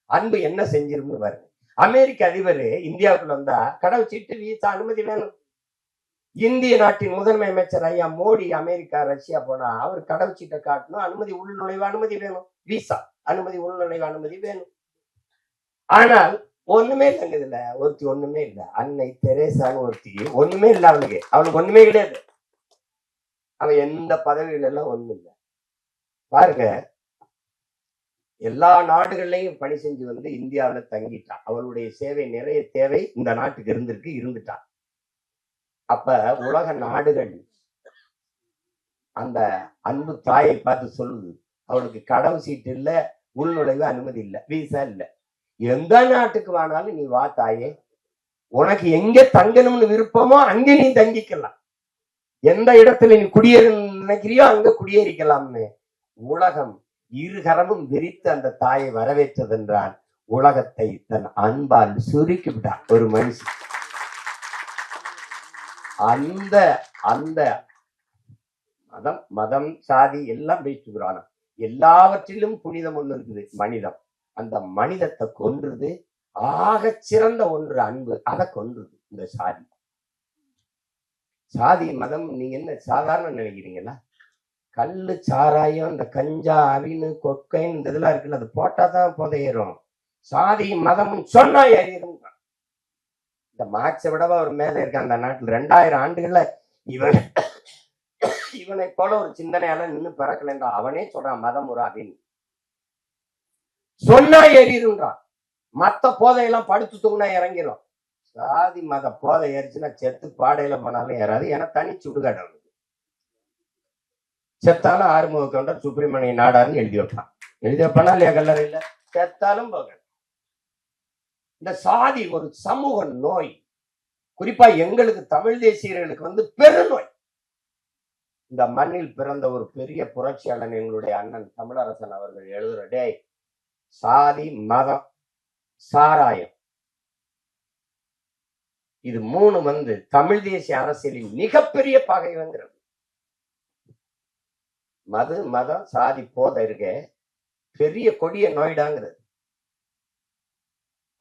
அன்பு என்ன செஞ்சிரும்னு பாருங்க. அமெரிக்க அதிபர் இந்தியாவுக்குள்ள வந்தா கடவுச்சீட்டு வீசா அனுமதி வேணும். இந்திய நாட்டின் முதன்மை அமைச்சர் ஐயா மோடி அமெரிக்கா ரஷ்யா போனா அவர் கடவுச்சீட்டை காட்டணும், அனுமதி உள்நுழைவு அனுமதி வேணும், வீசா அனுமதி உள்நுழைவு அனுமதி வேணும். ஆனால் ஒண்ணுமே இல்லைங்க இதுல. ஒருத்தி ஒண்ணுமே இல்லை, அன்னை தெரேசான்னு ஒருத்தி ஒண்ணுமே இல்லை. அவளுக்கு ஒண்ணுமே கிடையாது. அவன் எந்த பதவியில எல்லாம் ஒண்ணும் இல்லை. பாருங்க, எல்லா நாடுகள்லையும் பணி செஞ்சு வந்து இந்தியாவில தங்கிட்டான். அவளுடைய சேவை நிறைய தேவை இந்த நாட்டுக்கு இருந்துட்டான். அப்ப உலக நாடுகள் அந்த அன்பு தாயை பார்த்து சொல்லுது, அவளுக்கு கடவு சீட்டு இல்ல, உள்நுழைவு அனுமதி இல்லை, வீசா இல்லை. எந்த நாட்டுக்கு வேணாலும் நீ வா தாயே, உனக்கு எங்க தங்கணும்னு விருப்பமோ அங்க நீ தங்கிக்கலாம், எந்த இடத்துல நீ குடியேற நினைக்கிறியோ அங்க குடியேறிக்கலாம்னு உலகம் இருகரமும் விரித்து அந்த தாயை வரவேற்றதென்றால் உலகத்தை தன் அன்பால் சுருக்கி விட்டான் ஒரு மனுஷன். அந்த அந்த மதம் சாதி எல்லாம் பேசுகிறான். எல்லாவற்றிலும் புனிதம் ஒண்ணு இருக்குது, மனிதம். அந்த மனிதத்தை கொன்றது ஆக சிறந்த ஒன்று அன்பு. அதை கொன்றது இந்த சாதி. சாதி மதம் நீங்க என்ன சாதாரண நினைக்கிறீங்களா? கல்லு சாராயம் இந்த கஞ்சா அவினு கொக்கைன்னு இந்த இதெல்லாம் இருக்குல்ல, அது போட்டாதான் புதையேறும். சாதி மதம் சொன்னா ஏறிடும். இந்த மார்க்ஸை விடவா ஒரு மேல இருக்க அந்த நாட்டில் 2000 ஆண்டுகள்ல இவனை போல ஒரு சிந்தனையால நின்று பிறக்கலன்றா. அவனே சொல்றான் மதம் ஒரு அப்படின்னு சொன்னா ஏறிடுன்றான். மத்த போதையெல்லாம் படுத்து தூங்கினா இறங்கிடும். சாதி மத போதை ஏறிச்சுன்னா செத்து பாடையில போனாலும் ஏறாது. ஏன்னா தனி சுடுகாடு. செத்தாலும் ஆறுமுக கவுண்டர் சுப்பிரமணிய நாடார்னு எழுதி வைப்பானா இல்லையா கல்லறையில? செத்தாலும் போக. இந்த சாதி ஒரு சமூக நோய். குறிப்பா எங்களுக்கு தமிழ் தேசியர்களுக்கு வந்து பெருநோய். இந்த மண்ணில் பிறந்த ஒரு பெரிய புரட்சியாளன் எங்களுடைய அண்ணன் தமிழரசன் அவர்கள் எழுதுற, டேய் சாதி மதம் சாராயம் இது 3 வந்து தமிழ் தேசிய அரசியலின் மிகப்பெரிய பகைவங்கிறது. மதம் சாதி போதை இருக்க பெரிய கொடிய நோய்டாங்கிறது.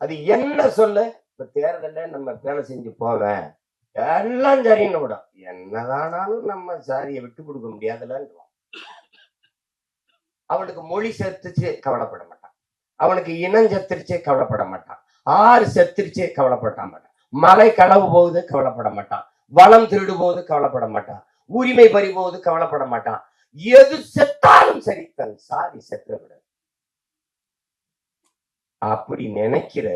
அது என்ன சொல்ல? இப்ப தேர்தல நம்ம வேலை செஞ்சு போவேன் எல்லாம் சரின்னு விடும். என்னதானாலும் நம்ம சாதியை விட்டு கொடுக்க முடியாதுலன்னு. அவனுக்கு மொழி செத்துச்சு கவலைப்பட மாட்டான், அவனுக்கு இனம் செத்துருச்சே கவலைப்பட மாட்டான், ஆறு செத்துருச்சே கவலைப்பட மாட்டான், மலை களவு போகுது கவலைப்பட மாட்டான், வளம் திருடு போகுது கவலைப்பட மாட்டான், உரிமை பறி போகுது கவலைப்பட மாட்டான். எது செத்தாலும் சரி தன் சாதி செத்து விட. அப்படி நினைக்கிற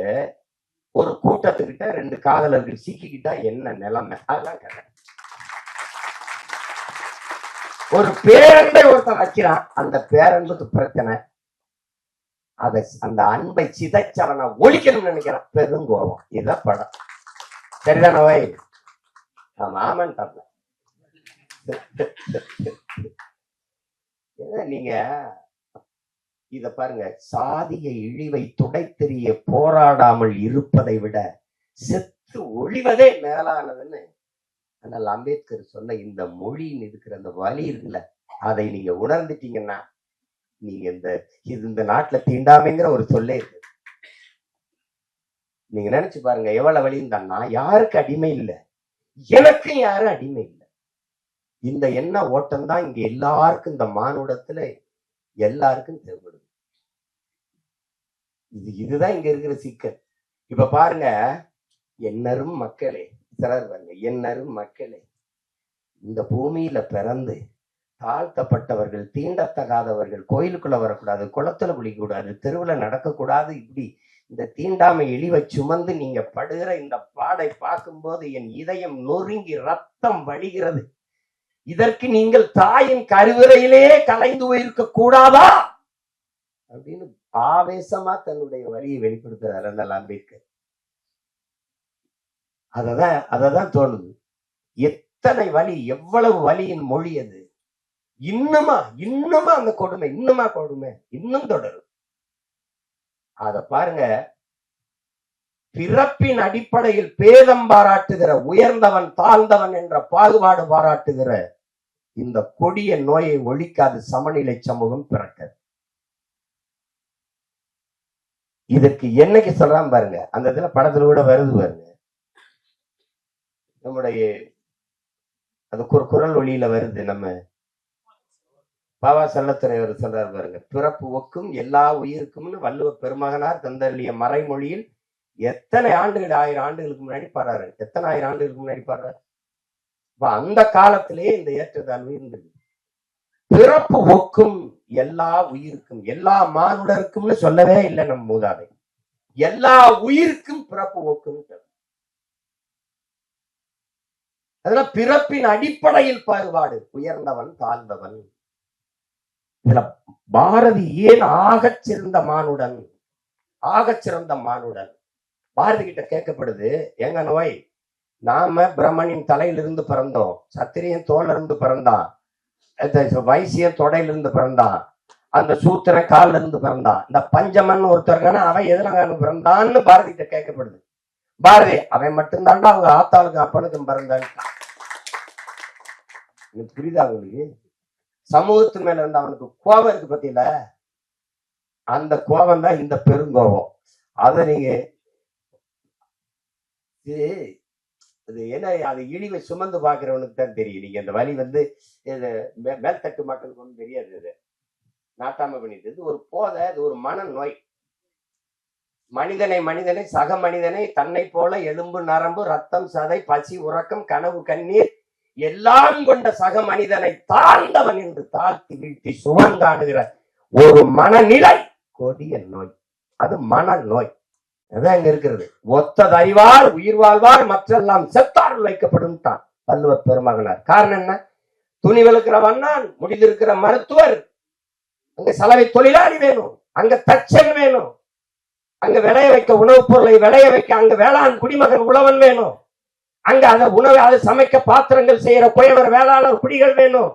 ஒரு கூட்டத்துக்கிட்ட 2 காதலர்கள் சிக்கிக்கிட்டா என்ன நிலைமை? அதெல்லாம் கிடையாது. ஒரு பேரன்பை ஒருத்தன் வைக்கிறான், அந்த பேரன்புக்கு பிரச்சனை. அந்த அன்பை சிதைச்சவனை ஒழிக்கணும்னு நினைக்கிறான், பெருங்கோபம். இதான் படம். சரிதானே? ஆமாண்டாப்ல. நீங்க இத பாருங்க, சாதிய இழிவை துடைத்தெறிய போராடாமல் இருப்பதை விட செத்து ஒழிவதே மேலானதுன்னு ஆனால் அம்பேத்கர் சொன்ன இந்த மொழியின் இருக்கிற அந்த வலி இருக்குல்ல, அதை நீங்க உணர்ந்துட்டீங்கன்னா நீங்க இந்த நாட்டுல தீண்டாமைங்கிற ஒரு சொல்லே இருக்கு. நீங்க நினைச்சு பாருங்க எவ்வளவு வழி இருந்தான்னா, யாருக்கு அடிமை இல்லை, எனக்கும் யாரும் அடிமை இல்லை. இந்த எண்ண ஓட்டம் தான் இங்க எல்லாருக்கும், இந்த மானுடத்துல எல்லாருக்கும் தேவைப்படுது. இதுதான் இங்க இருக்கிற சிக்கல். இப்ப பாருங்க, என்னரும் மக்களே, சிலர் பாருங்க, என்னரும் மக்களே, இந்த பூமியில பிறந்து தாழ்த்தப்பட்டவர்கள், தீண்டத்தகாதவர்கள் கோயிலுக்குள்ள வரக்கூடாது, குளத்துல குளிக்க கூடாது, தெருவுல நடக்கக்கூடாது, இப்படி இந்த தீண்டாமை இழிவை சுமந்து நீங்க படுகிற இந்த பாடை பார்க்கும்போது என் இதயம் நொறுங்கி ரத்தம் வழிகிறது. இதற்கு நீங்கள் தாயின் கருவறையிலேயே கலைந்து போயிருக்க கூடாதா அப்படின்னு ஆவேசமா தன்னுடைய வழியை வெளிப்படுத்துறாரு அந்த அம்பேத்கர். அததான் தோணுது. எத்தனை வலி, எவ்வளவு வலியின் மொழி அது. இன்னுமா அந்த கொடுமை, இன்னும் தொடரும். அத பாருங்க, பிறப்பின் அடிப்படையில் பேதம் பாராட்டுகிற, உயர்ந்தவன் தாழ்ந்தவன் என்ற பாகுபாடு பாராட்டுகிற இந்த கொடிய நோயை ஒழிக்காது சமநிலை சமூகம் பிறக்க. இதற்கு என்னைக்கு சொல்றான் பாருங்க, அந்த இதுல படத்துல கூட வருது பாருங்க, நம்முடைய அது குரல் ஒளியில வருது. நம்ம பாவா செல்லத்துறை அவர் சொல்றாரு பாருங்க, பிறப்பு ஒக்கும் எல்லா உயிருக்கும்னு வள்ளுவ பெருமகனார் தந்தள்ளிய மறைமொழியில் எத்தனை ஆண்டுகள், 1000 ஆண்டுகளுக்கு முன்னாடி பாடுறாரு. எத்தனை 1000 ஆண்டுகளுக்கு முன்னாடி பாடுறாரு. அந்த காலத்திலேயே இந்த ஏற்றத்தாழ்வு இருந்தது. பிறப்பு ஒக்கும் எல்லா உயிருக்கும், எல்லா மானுடருக்கும்னு சொல்லவே இல்லை நம் மூதாதை. எல்லா உயிருக்கும் பிறப்பு ஒக்கும். அதெல்லாம் பிறப்பின் அடிப்படையில் பாகுபாடு, உயர்ந்தவன் தாழ்ந்தவன். இதுல பாரதி ஏன் ஆகச்சிறந்த மானுடன், பாரதி கிட்ட கேட்கப்படுது, எங்க நோய், நாம பிரம்மனின் தலையிலிருந்து பிறந்தோம், சத்திரியன் தோல்ல இருந்து பிறந்தான், வைசியன் தொடையிலிருந்து பிறந்தான், அந்த சூத்திரன் காலில இருந்து பிறந்தான், இந்த பஞ்சமன் ஒருத்தருக்கான அவன் எதுல பிறந்தான்னு பாரதி கிட்ட கேட்கப்படுது. பாரதி, அவன் மட்டும்தான்டா அவங்க ஆத்தாளுக்கு அப்பனுக்கும் பிறந்தான். புரியுதா அவங்களுக்கு? சமூகத்து மேல இருந்து அவனுக்கு கோபம் இருக்கு பத்தியில, அந்த கோபம் தான் இந்த பெருங்கோபம். அத நீங்க என்ன, அது இழிவை சுமந்து பாக்குறவனுக்கு தான் தெரியும். நீங்க இந்த வழி மேல்தட்டு மக்களுக்கு ஒன்றும் தெரியாது. இது நாட்டாம பண்ணிட்டு, இது ஒரு போதை, இது ஒரு மன நோய். மனிதனை சக மனிதனை தன்னை போல எலும்பு நரம்பு ரத்தம் சதை பசி உறக்கம் கனவு கண்ணீர் எல்லாம் கொண்ட சக மனிதனை தாழ்ந்தவன் என்று தாழ்த்தி வீழ்த்தி சுமந்தாடுகிற ஒரு மனநிலை கொடிய நோய். அது மன நோய். அதான் இங்க இருக்கிறது. ஒத்தது அறிவார் உயிர் வாழ்வார் மற்றெல்லாம் செத்தார் வைக்கப்படும் தான் வள்ளுவர் பெருமகனார். காரணம் என்ன? துணி வெளுக்கிற வண்ணான், முடிந்திருக்கிற மருத்துவர், அங்க சலவை தொழிலாளி வேணும், அங்க தச்சன் வேணும், அங்க விளைய வைக்க உணவுப் பொருளை விளைய வைக்க அங்க வேளாண் குடிமகன் உழவன் வேணும், அங்க அந்த உணவை அதை சமைக்க பாத்திரங்கள் செய்யற குயவர் வேளாளர் குடிகள் வேணும்.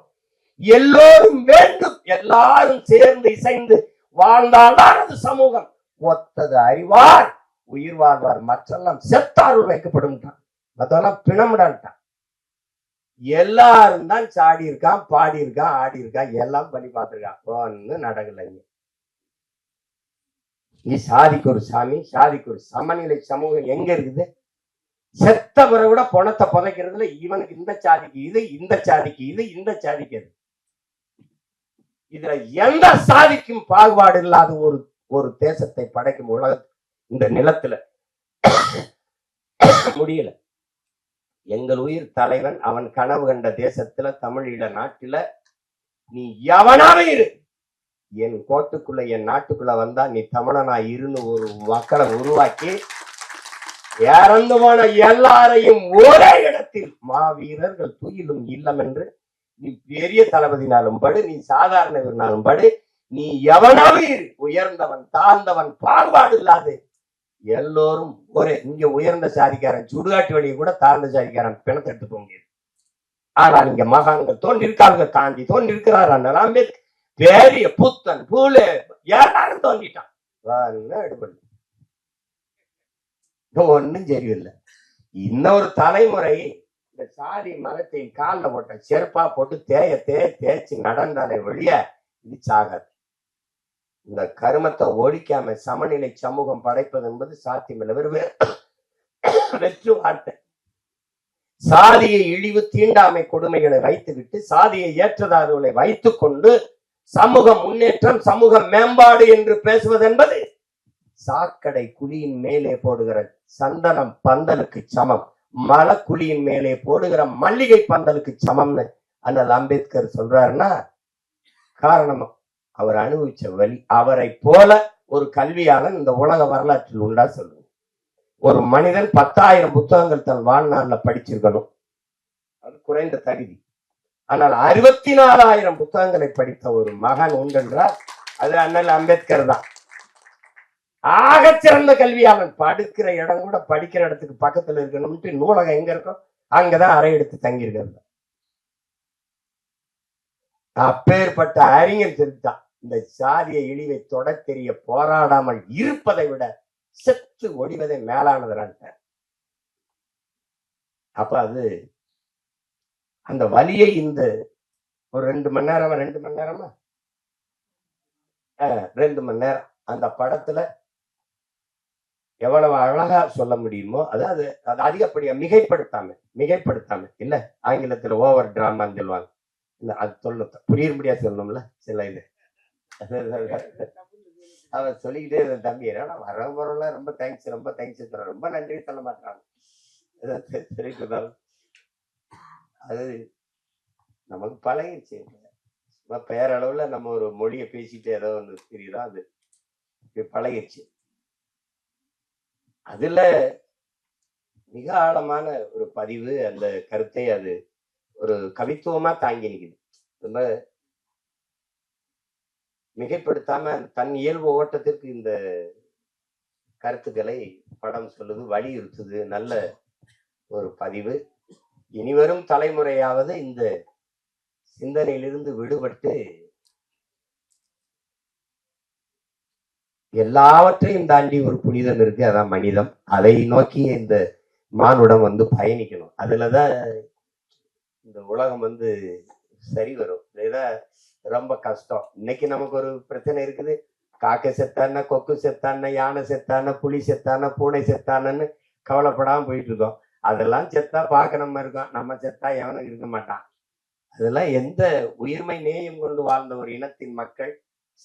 எல்லோரும் வேண்டும். எல்லாரும் சேர்ந்து இசைந்து வாழ்ந்தால்தான் அது சமூகம். ஒத்தது அறிவார் உயிர் வாழ்வார் மற்றெல்லாம் செத்தார் வைக்கப்படும். மத்தெல்லாம் பிணமிடான்ட்டான். எல்லாரும் தான் சாடி இருக்கான், பாடி இருக்கான், ஆடி இருக்கான், எல்லாம் பண்ணி பார்த்திருக்கான். ஒன்னு நடக்கல. நீ சாதிக்கு ஒரு சாமி, சாதிக்கு ஒரு சமநிலை சமூகம் எங்க இருக்குது? செத்த பிறகு கூட பணத்தை புதைக்கிறதுல இவனுக்கு இந்த சாதிக்கு இது, இந்த சாதிக்கு இது, இந்த சாதிக்கு அது. இதுல எந்த சாதிக்கும் பாகுபாடு இல்லாத ஒரு தேசத்தை படைக்கும் உலக இந்த நிலத்துல முடியல. எங்கள் உயிர் தலைவன் அவன் கனவு கண்ட தேசத்துல, தமிழீழ நாட்டுல நீ எவனாவே இரு, என் கோட்டுக்குள்ள என் நாட்டுக்குள்ள வந்தா நீ தமிழனா இருன்னு ஒரு மக்களை உருவாக்கி இறந்து போன எல்லாரையும் ஒரே இடத்தில் மாவீரர்கள் துயிலும் இல்லம் என்று, நீ பெரிய தளபதினாலும் படு, நீ சாதாரண படு, நீ எவனாவே உயர்ந்தவன் தாழ்ந்தவன் பாகுபாடு இல்லாது எல்லோரும் ஒரு இங்க உயர்ந்த சாதிக்காரன் சுடுகாட்டு வழியை கூட தாழ்ந்த சாதிக்காரன் பிணத்தை எடுத்து போக முடியாது. ஆனால் இங்க மகான்கள் தோன்றிருக்காங்க, காந்தி தோன்றிருக்கிறார், அண்ணல் அம்பேத்கர், பெரிய புத்தன் பூலே யாரும் தோன்றிட்டான். ஒன்னும் சரியில்லை. இன்னொரு தலைமுறை இந்த சாதி மரத்தை காலில் போட்ட செருப்பா போட்டு தேய்ச்சி நடந்தாலே வழிய இது சாகாது. இந்த கருமத்தை ஒழிக்காம சமநிலை சமூகம் படைப்பது என்பது சாத்தியமில்லை. வெற்று வார்த்தை. சாதியை இழிவு தீண்டாமை கொடுமைகளை வைத்துவிட்டு சாதியை ஏற்றதார்களை வைத்துக் கொண்டு சமூக முன்னேற்றம் சமூக மேம்பாடு என்று பேசுவது என்பது சாக்கடை குழியின் மேலே போடுகிற சந்தனம் பந்தலுக்கு சமம், மலக்குழியின் மேலே போடுகிற மல்லிகை பந்தலுக்கு சமம்னு அண்ணல் அம்பேத்கர் சொல்றாருன்னா காரணம் அவர் அனுபவிச்ச வழி. அவரை போல ஒரு கல்வியாளன் இந்த உலக வரலாற்றில் உண்டா சொல்லுங்க. ஒரு மனிதன் 10,000 புத்தகங்கள் தன் வாழ்நாள்ல படிச்சிருக்கணும், அது குறைந்த தகுதி. ஆனால் 64,000 புத்தகங்களை படித்த ஒரு மகன் உண்டென்றால் அது அண்ணல் அம்பேத்கர் தான். ஆகச்சிறந்த கல்வியாளன். படுக்கிற இடம் கூட படிக்கிற இடத்துக்கு பக்கத்துல இருக்கணும்ட்டு நூலகம் எங்க இருக்கும் அங்கதான் அறை எடுத்து தங்கி இருக்கிறது. அப்பேற்பட்ட அறிஞர் திருத்தான் இந்த சாதிய இழிவை தொட தெரிய போராடாமல் இருப்பதை விட செத்து ஒடிவதை மேலானதுறான். அப்ப அது அந்த வலியை இந்த ஒரு 2 மணி நேரமா 2 மணி நேரமா 2 மணி நேரம் அந்த படத்துல எவ்வளவு அழகா சொல்ல முடியுமோ, அதாவது அது அதிகப்படியா மிகைப்படுத்தாம இல்ல, ஆங்கிலத்துல ஓவர் டிராமான்னு சொல்லுவாங்க. இல்ல அது சொல்லணும், புரியும்படியா சொல்லணும்ல சில இது. அவன் சொல்லிக்கிட்டே இருந்த தம்பி வர போறோம்ல ரொம்ப தேங்க்ஸ் ரொம்ப நன்றி சொல்ல மாட்டாங்க. அது நமக்கு பழகிடுச்சு. பேரளவுல நம்ம ஒரு மொழியை பேசிட்டு ஏதோ ஒன்று தெரியுதா, அது பழகிடுச்சு. அதுல மிக ஆழமான ஒரு பதிவு, அந்த கருத்தை அது ஒரு கவித்துவமா தாங்கி நிற்குது. ரொம்ப மிகைப்படுத்தாம தன் இயல்பு ஓட்டத்திற்கு இந்த கருத்துக்களை படம் சொல்லுது, வலியுறுத்துது. நல்ல ஒரு பதிவு. இனிவரும் தலைமுறையாவது இந்த சிந்தனையிலிருந்து விடுபட்டு எல்லாவற்றையும் தாண்டி ஒரு புனிதம் இருக்கு, அதான் மனிதம். அதை நோக்கி இந்த மானுடம் பயணிக்கணும். அதுலதான் இந்த உலகம் சரி வரும். இதுதான் ரொம்ப கஷ்டம். இன்னைக்கு நமக்கு ஒரு பிரச்சனை இருக்குது. காக்கை செத்தான, கொக்கு செத்தான, யானை செத்தான, புலி செத்தான, பூனை செத்தானன்னு கவலைப்படாம போயிட்டு இருக்கோம். அதெல்லாம் செத்தா பார்க்க நம்ம இருக்கோம், நம்ம செத்தா எவனும் இருக்க மாட்டான். அதெல்லாம் எந்த உயிர்மை நேயம் கொண்டு வாழ்ந்த ஒரு இனத்தின் மக்கள்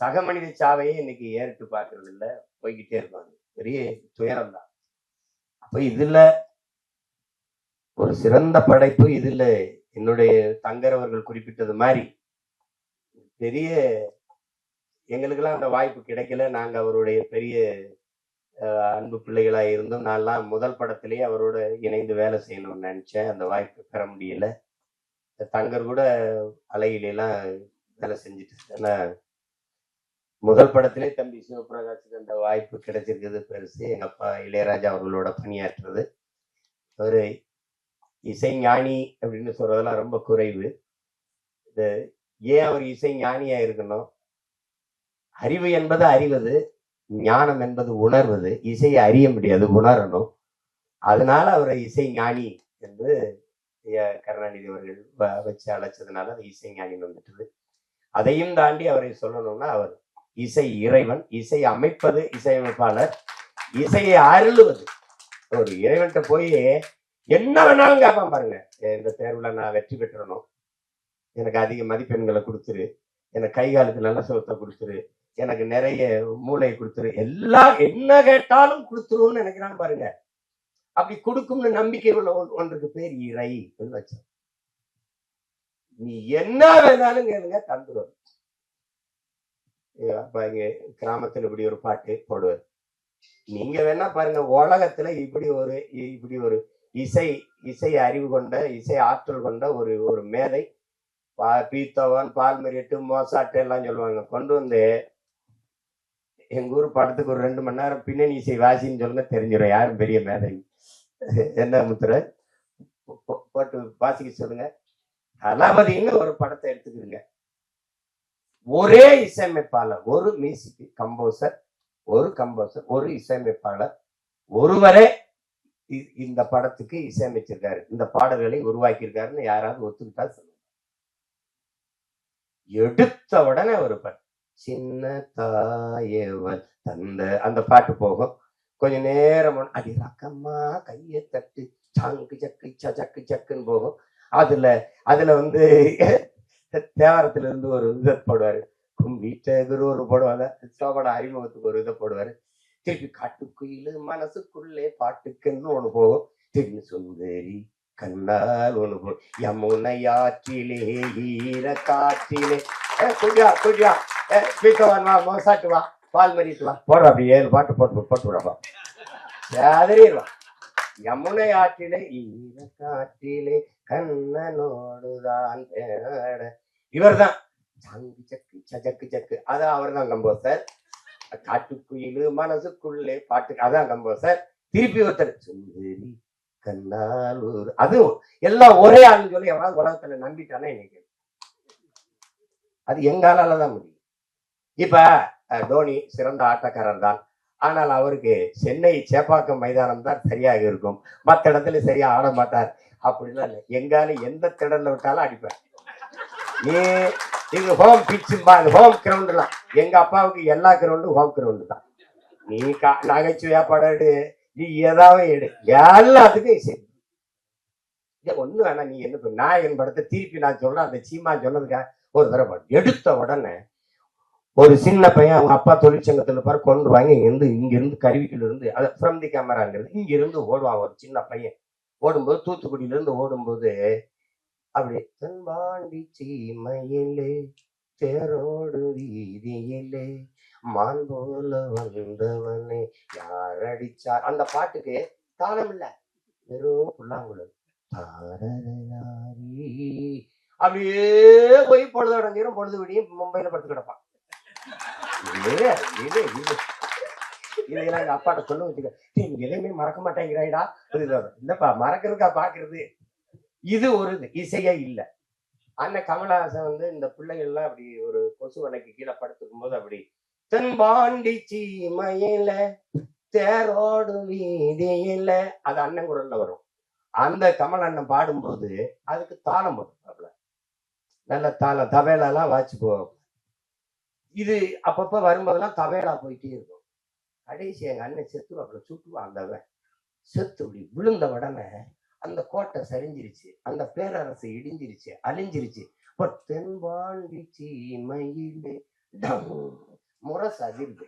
சக மனித சாவையே இன்னைக்கு ஏறிட்டு பார்க்கறது இல்லை, போய்கிட்டே இருப்பாங்க. பெரிய துயரம் தான். அப்ப இதுல ஒரு சிறந்த படைப்பு. இதுல என்னுடைய தங்கர் அவர்கள் குறிப்பிட்டது மாதிரி பெரிய எங்களுக்கெல்லாம் அந்த வாய்ப்பு கிடைக்கல. நாங்க அவருடைய பெரிய அன்பு பிள்ளைகளா இருந்தோம். நான்லாம் முதல் படத்திலேயே அவரோட இணைந்து வேலை செய்யணும்னு நினைச்சேன். அந்த வாய்ப்பு பெற முடியல. தங்கர் கூட அலையிலாம் வேலை செஞ்சுட்டு. ஆனா முதல் படத்திலே தம்பி சிவபிரகாசுக்கு அந்த வாய்ப்பு கிடைச்சிருக்குது பெருசு. எங்க அப்பா இளையராஜா அவர்களோட பணியாற்றுறது. ஒரு இசை ஞானி அப்படின்னு சொல்றதெல்லாம் ரொம்ப குறைவு. ஏன் அவர் இசை ஞானியா இருக்கணும்? அறிவு என்பது அறிவது, ஞானம் என்பது உணர்வது. இசையை அறிய முடியாது, உணரணும். அதனால அவரை இசை ஞானி என்று கருணாநிதி அவர்கள் வச்சு அழைச்சதுனால அது இசை ஞானின்னு வந்துட்டது. அதையும் தாண்டி அவரை சொல்லணும்னா அவர் இசை இறைவன், இசை அமைப்பது இசையமைப்பாளர், இசையை அருளுவது. ஒரு இறைவன்கிட்ட போய் என்ன வேணாலும் கேட்பான் பாருங்க. இந்த தேர்வுல நான் வெற்றி பெற்றணும், எனக்கு அதிக மதிப்பெண்களை கொடுத்துரு, எனக்கு கை காலுக்கு நல்ல சுகத்தை கொடுத்துரு, எனக்கு நிறைய மூளையை கொடுத்துரு, எல்லாம் என்ன கேட்டாலும் கொடுத்துருன்னு நினைக்கிறான்னு பாருங்க. அப்படி கொடுக்கும்னு நம்பிக்கை உள்ள ஒன்றுக்கு பேர் இறை வச்சோம். நீ என்ன வேணாலும் கேளுங்க, தந்துடும். அப்ப இங்க கிராமத்துல இப்படி ஒரு பாட்டு போடுவார். நீங்க வேணா பாருங்க, உலகத்துல இப்படி ஒரு இசை அறிவு கொண்ட, இசை ஆற்றல் கொண்ட ஒரு மேதை, பீத்தோவன், பால்மரியட்டு, மோசாட்டு எல்லாம் சொல்லுவாங்க, கொண்டு வந்து எங்க ஊர் படத்துக்கு ஒரு 2 மணி நேரம் பின்னணி இசை வாசின்னு சொல்லுங்க, தெரிஞ்சிடும் யாரும் பெரிய மேதை. என்ன முத்துரை போட்டு வாசிக்க சொல்லுங்க. தளபதினு ஒரு படத்தை எடுத்துக்கிறீங்க, ஒரே இசையமைப்பாளர், ஒரு மியூசிக் கம்போசர், ஒரு இசையமைப்பாளர் ஒருவரே இந்த படத்துக்கு இசையமைச்சிருக்காரு, இந்த பாடல்களை உருவாக்கியிருக்காருன்னு யாராவது ஒத்துக்கிட்டா சொல்லுங்க. எடுத்த உடனே ஒரு பாட்டு, சின்ன தாயவன் தந்த அந்த பாட்டு போகும். கொஞ்ச நேரம் அடி ரக்கம்மா கையை தட்டு சாங்கு சக்கு சக்கு சக்குன்னு போகும். அதுல வந்து தேவாரத்துல இருந்து ஒரு இதை போடுவாரு, கும்பிட்டு ஒரு போடுவாங்க, சோபன அறிமுகத்துக்கு ஒரு இதை போடுவாரு. திருப்பி காட்டுக்குயிலு மனசுக்குள்ளே பாட்டுக்குன்னு ஒண்ணு போகும். திருப்பி சுந்தரி கண்ணால் ஒண்ணு போகும், யமுனையாற்றிலே ஈர காற்றிலே குடியா பீக்கவான் வா, மோசாட்டு வா, பால் மறிட்டு வா, போடுற அப்படி 7 பாட்டு போட்டு விடப்பா, சரிடுவான். யமுனை ஆற்றிலே ஈர காற்றிலே கண்ணனோடுதான் இவர் தான் சங்கு சக்கு சக்கு சக்கு, அதான் அவர் தான் கம்போசர். காட்டுக்குயிலு மனசுக்குள்ளே பாட்டு, அதான் கம்போசர். திருப்பி ஒருத்தர் சுந்தரி கண்ணாலூர், அது எல்லாம் ஒரே ஆளுன்னு சொல்லி எவனாவது உலகத்துல நம்பிட்டானே இன்னைக்கு, அது எங்காலாலதான் முடியும். இப்ப தோனி சிறந்த ஆட்டக்காரர் தான், ஆனால் அவருக்கு சென்னை சேப்பாக்கம் மைதானம் தான் சரியாக இருக்கும், மற்ற இடத்துல சரியா ஆட மாட்டார். அப்படிலாம் இல்லை, எங்காலும் எந்த திடல்ல விட்டாலும் அடிப்பார். நீங்க ஹோம் பிச்சும்பா, ஹோம் கிரவுண்ட்லாம் எங்க அப்பாவுக்கு எல்லா கிரவுண்டும் ஹோம் கிரவுண்டு தான். நீ நகைச்சுவையா படம் எடு, நீ ஏதாவது எடு, எல்லாத்துக்கும் சரி ஒண்ணு வேணா. நீ என்ன நாயகன் படத்தை திருப்பி நான் சொல்றேன், அந்த சீமா சொன்னதுக்காக ஒரு தடவை எடுத்த உடனே ஒரு சின்ன பையன் அவங்க அப்பா தொழிற்சங்கத்துல பாரு கொண்டு வாங்கி இங்க இருந்து கருவிக்குள்ள இருந்து, அது ஃப்ரம் தி கேமராங்கிறது, இங்க இருந்து ஓடுவான் ஒரு சின்ன பையன். ஓடும்போது தூத்துக்குடியில இருந்து ஓடும்போது அப்படி தென்பாண்டி சீமையிலே தேரோடு வீதியிலே மான் போல வந்தவனே யார் அடிச்சார், அந்த பாட்டுக்கு தாளம் இல்ல, வெறும் புல்லாங்குழல் அப்படியே போய் பொழுது அடைஞ்சிரும், பொழுது விடியும் மும்பையில படுத்து கிடப்பான். இதெல்லாம் எங்க அப்பாட்ட சொல்ல வச்சுக்க, எதையுமே மறக்க மாட்டேங்கிறாய்டா. இல்லப்பா மறக்கிறதுக்கா பாக்குறது, இது ஒரு இசையே இல்லை. அண்ணன் கமலஹாசன் வந்து இந்த பிள்ளைகள் எல்லாம் அப்படி ஒரு கொசு வலைக்கு கீழே படுத்துக்கும் போது அப்படி தென்பாண்டி சீமையில தேரோடு வீதியில, அது அண்ணன் குரல்ல வரும். அந்த கமல் அண்ணன் பாடும்போது அதுக்கு தாளம் போட்டுப்பாப்ல, நல்ல தாளம் தவேலெல்லாம் வாச்சு போவோம். இது அப்பப்ப வரும்போதெல்லாம் தவேலா போயிட்டே இருக்கும். கடைசி எங்க அண்ணன் செத்துவாப்புல, சுட்டுவான். அந்த செத்து இப்படி விழுந்த உடனே அந்த கோட்டை சரிஞ்சிருச்சு, அந்த பேரரசு இடிஞ்சிருச்சு, அழிஞ்சிருச்சு. தென்பாண்டி சீமையிலே முரசு அதிர்வு.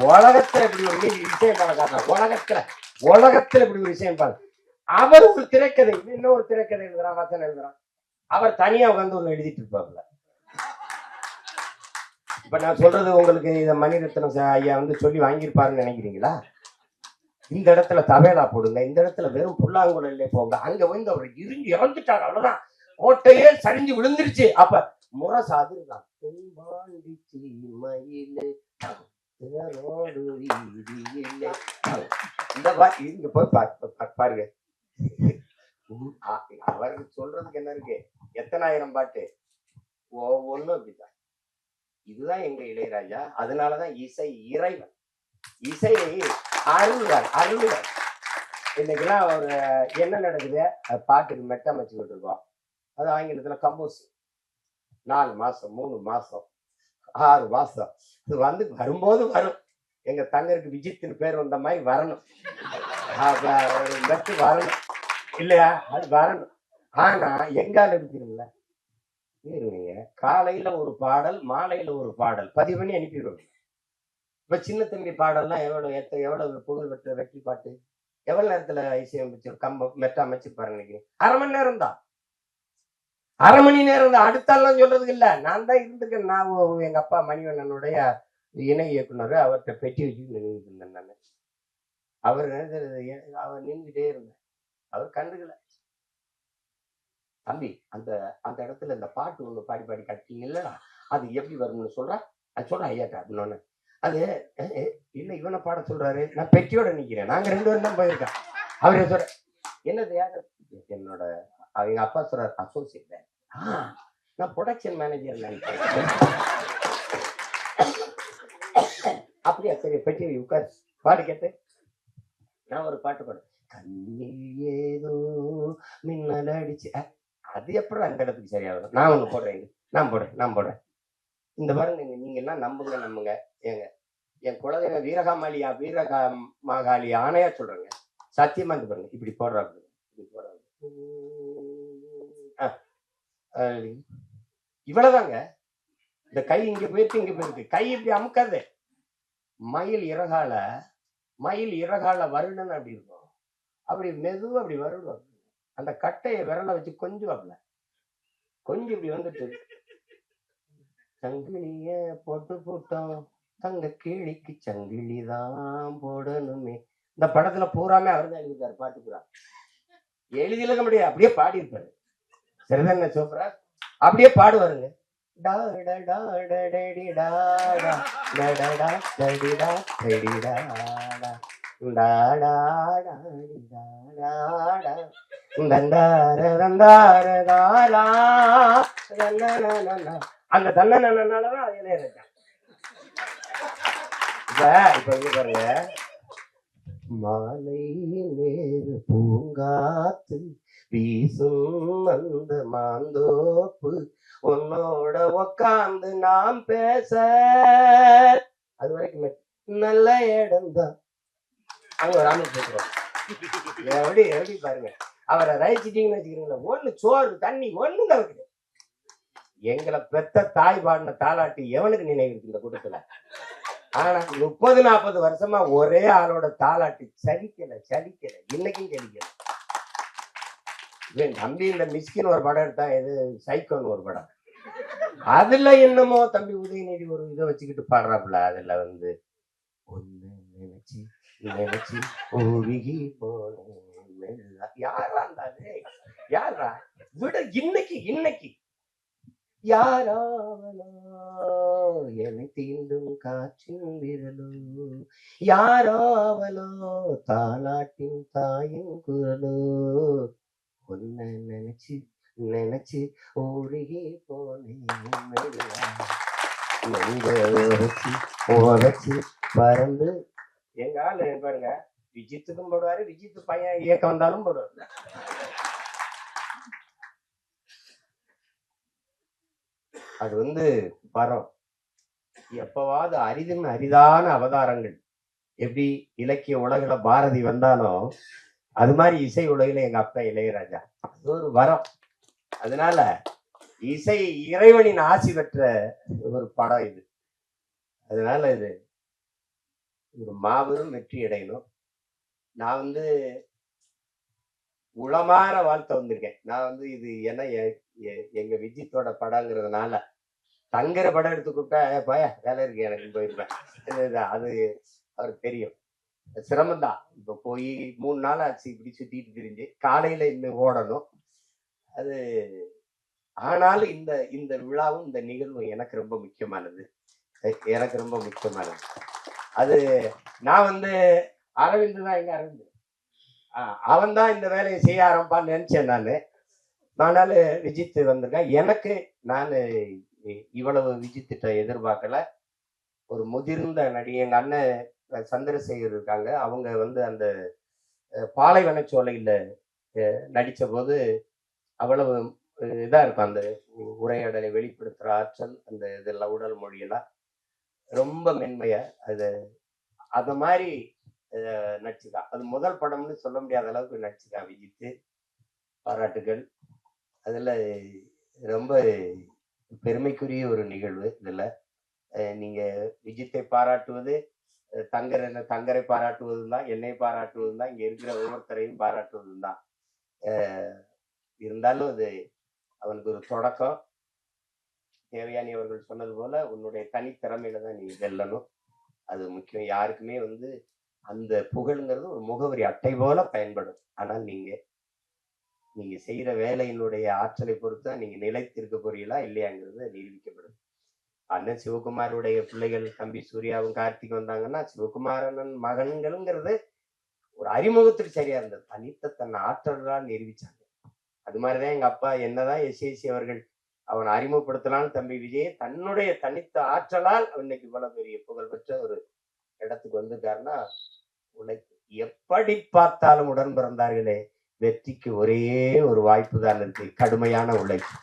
உலகத்துல இப்படி ஒரு விஷயம் பாருங்க, உலகத்துல இப்படி ஒரு விஷயம் பாருங்க. அவர் ஒரு திரைக்கதை, இன்னொரு திரைக்கதை எழுதுறான், வசனம் எழுதுறான், அவர் தனியா உட்காந்து ஒண்ணு எழுதிட்டு இருப்பாப்புல. இப்ப நான் சொல்றது உங்களுக்கு இத மணிரத்னம் ஐயா வந்து சொல்லி வாங்கியிருப்பாருன்னு நினைக்கிறீங்களா? இந்த இடத்துல தவேலா போடுங்க, இந்த இடத்துல வெறும் புல்லாங்குழல்ல போங்க, அங்க வந்து அவர் இருந்து இறந்துட்டாரு, அவ்வளவுதான், கோட்டையே சரிஞ்சு விழுந்துருச்சு. அப்ப முரசு அதிர்தான், தென்பாண்டி சீமையிலே தேரோடு வீதியிலே. இங்க போய் பாருங்க, அவர் சொல்றதுக்கு என்ன இருக்கு, எத்தனாயிரம் பாட்டு, ஒவ்வொன்றும் அப்படிதான். இதுதான் எங்க இளையராஜா. அதனாலதான் இசை இறைவன், இசையை அருள்வார். இன்னைக்கெல்லாம் ஒரு என்ன நடக்குது, பாட்டுக்கு மெட்டமைச்சுக்கிட்டு இருக்கோம், அது ஆங்கிலத்துல கம்போஸ். 4 மாசம் 3 மாசம் 6 மாசம் இது வந்து வரும்போது வரும். எங்க தங்கருக்கு விஜித்தின் பேர் வந்த மாதிரி வரணும், வரணும் இல்லையா, அது வரணும். ஆனா எங்கால இருக்குதுல்ல, காலையில ஒரு பாடல், மாலையில ஒரு பாடல் பதிவு பண்ணி அனுப்பிடுவோம். இப்ப சின்ன தம்பி பாடல்லாம் எவ்வளவு புகழ் பெற்ற வெற்றி பாட்டு, எவ்வளவு நேரத்துல இசையமைச்சு கம்பம் மெட்ட அமைச்சிருப்பாரு நினைக்கிறேன், 1/2 மணி நேரம் தான், 1/2 மணி நேரம் தான். அடுத்தாலாம் சொல்றதுக்கு இல்ல, நான் தான் இருந்திருக்கேன். நான் எங்க அப்பா மணிவண்ணனுடைய இணை இயக்குனர், அவர்கிட்ட பெட்டி வச்சு நின்றுட்டு இருந்தேன் நான். அவர் நின்றுட்டே இருந்தேன், அவர் கண்டுக்கல. தம்பி அந்த அந்த இடத்துல இந்த பாட்டு ஒண்ணு பாடி காட்டீங்கல்ல, அது எப்படி வரும்னு சொல்ற, அது சொல்ற ஐயாட்டா அப்படின்னு. அது இல்ல இவனை பாட சொல்றாரு, நான் பெட்டியோட நிக்கிறேன், நாங்க 2 பேரும் தான் போயிருக்கோம். அவரு சொல்ற என்னது யாரு, என்னோட அவங்க அப்பா சொல்றாரு அசோசியேட், நான் ப்ரொடக்ஷன் மேனேஜர் நினைக்கிறேன். அப்படியா, சரி பெட்டி உட்கார் பாடு கேட்டு. நான் ஒரு பாட்டு பாடு, கண்ணில் ஏதோ மின்னல் அடிச்சு, அது எப்படி அந்த இடத்துக்கு சரியாகும். நான் ஒண்ணு போடுறேன், நான் போடுறேன். இந்த பாருங்க, நீங்க எல்லாம் நம்புங்க ஏங்க, என் குலதெய்வ வீரகாமாலியா வீரகாமாகாளி ஆணையா சொல்றேங்க, சத்தியமா இருந்து பாருங்க, இப்படி போடுறாங்க, இவ்வளவுதாங்க. இந்த கை இங்க போயிட்டு இங்க போயிருக்கு, கை இப்படி அமுக்காது. மயில் இறகால வருடன்னு அப்படி இருக்கும், அப்படி மெதுவா அப்படி வருடும். அந்த கட்டைய விரல வச்சு கொஞ்சம் இப்படி வந்துட்டு, சங்கிலிய போட்டோம் தங்க கிளிக்கு சங்கிலிதான் போடணுமே. இந்த படத்துல பூராமே அவர் தான் எழுதியிருக்காரு, பாட்டு பூரா எழுதியிருக்க முடியாது, அப்படியே பாடி இருப்பாரு. சரிதானே சூப்பரா அப்படியே பாடுவாருங்க. அந்த தன்னனாலதான் இளையராஜா. இப்ப பாருங்க, மாலை நேரு பூங்காத்து வீசும் அந்த மாந்தோப்பு உன்னோட உக்காந்து நாம் பேச, அது வரைக்கும் நல்ல இடம் தான். அங்க ஒரு ஆமை பேசுறோம், எப்படி பாருங்க, அவரை ரசிச்சிட்டீங்கன்னு வச்சுக்கிறீங்களா, ஒண்ணு சோறு தண்ணி ஒண்ணு தவிர்க்குது. எங்களை பெத்த தாய் பாடின தாலாட்டு எவனுக்கு நினைவு இருக்கு இந்த கூட்டத்துல? ஆனா 30-40 வருஷமா ஒரே ஆளோட தாலாட்டு சலிக்கல, இன்னைக்கும் சலிக்கல. தம்பி இந்த மிஸ்கின் ஒரு படம் எடுத்தா, இது சைக்கோன்னு ஒரு படம், அதுல என்னமோ தம்பி உதயநிதி ஒரு இதை வச்சுக்கிட்டு பாடுறாப்புல, அதுல ஒன்னு நினைச்சு யாரா இருந்தாரு, யாரா விட, இன்னைக்கு யாராவலோ என்னை தீண்டும் காற்றின் விரலோ, யாராவலோ தாலாட்டின் தாயின் குரலோ, ஒன்ன நினைச்சு ஊருகி போனேன் பறந்து. எங்க ஆளு பாருங்க, விஜித்துக்கும் போடுவாரு, விஜித்து பையன் இயக்கம் வந்தாலும் போடுவாரு. அது வரம். எப்பவாவது அரிதான அவதாரங்கள். எப்படி இலக்கிய உலகில பாரதி வந்தானோ அது மாதிரி இசை உலகில எங்க அப்பா இளையராஜா, அது ஒரு வரம். அதனால இசை இறைவனின் ஆசி பெற்ற ஒரு படம் இது. அதனால இது ஒரு மாபெரும் வெற்றி அடையணும். நான் உளமாற வாழ்த்த வந்திருக்கேன். நான் இது என்ன எங்க விஜித்தோட படங்கிறதுனால தங்குற படம் எடுத்து கூப்பிட்டா பய வேலை இருக்கு எனக்கு போயிருப்பேன். அது அவருக்கு தெரியும், சிரமம்தான். இப்ப போய் 3 நாள் ஆச்சு இப்படி சுத்திட்டு திரிஞ்சு, காலையில இன்னும் ஓடணும். அது ஆனாலும் இந்த விழாவும் இந்த நிகழ்வும் எனக்கு ரொம்ப முக்கியமானது. அது நான் அரவிந்த் தான், எங்க அரவிந்த் அவன் தான் இந்த வேலையை செய்ய ஆரம்பிப்பான்னு நினைச்சேன் நானு. ஆனாலும் விஜித் வந்திருக்கேன். எனக்கு நான் இவ்வளவு விஜித்திட்ட எதிர்பார்க்கல. ஒரு முதிர்ந்த நடி, எங்க அண்ணன் சந்திரசேகர் இருக்காங்க, அவங்க அந்த பாலைவன சோலையில நடிச்ச போது அவ்வளவு இதா இருக்கும். அந்த உரையாடலை வெளிப்படுத்துற ஆற்றல், அந்த இதெல்லாம் உடல் மொழியெல்லாம் ரொம்ப மென்மையா அத மாதிரி நடிச்சுதான். அது முதல் படம்னு சொல்ல முடியாத அளவுக்கு நடிச்சுதான் விஜித்து. பாராட்டுகள். அதுல ரொம்ப பெருமைக்குரிய ஒரு நிகழ்வு. இதுல நீங்க விஜித்தை பாராட்டுவது, தங்கரை பாராட்டுவதும் தான், என்னை பாராட்டுவதும் தான், இங்க இருக்கிற ஒவ்வொருத்தரையும் பாராட்டுவதும் தான். இருந்தாலும் அது அவனுக்கு ஒரு தொடக்கம். தேவயானி அவர்கள் சொன்னது போல உன்னுடைய தனித்திறமையில தான் நீ வெல்லணும், அது முக்கியம். யாருக்குமே அந்த புகழ்ங்கிறது ஒரு முகவரி அட்டை போல பயன்படும். ஆனால் நீங்க செய்யற வேலையினுடைய ஆற்றலை பொறுத்து தான் நீங்க நிலைத்திருக்க போறீங்களா இல்லையாங்கிறது நிரூபிக்கப்படும். அண்ணன் சிவகுமாருடைய பிள்ளைகள் தம்பி சூர்யாவும் கார்த்திக் வந்தாங்கன்னா சிவகுமாரன் மகன்களுங்கிறது ஒரு அறிமுகத்துக்கு சரியா இருந்தது. தனித்த தன் ஆற்றல்தான் நிரூபிச்சாங்க. அது மாதிரிதான் எங்க அப்பா என்னதான் எஸ்ஏசி அவர்கள் அவன் அறிமுகப்படுத்தலான்னு தம்பி விஜய் தன்னுடைய தனித்த ஆற்றலால் இன்னைக்கு இவ்வளவு பெரிய புகழ்பெற்ற ஒரு இடத்துக்கு வந்திருக்காருன்னா உழைப்பு. எப்படி பார்த்தாலும் உடன் பிறந்தார்களே, வெற்றிக்கு ஒரே ஒரு வாய்ப்பு தான் இருக்கு, கடுமையான உழைப்பு.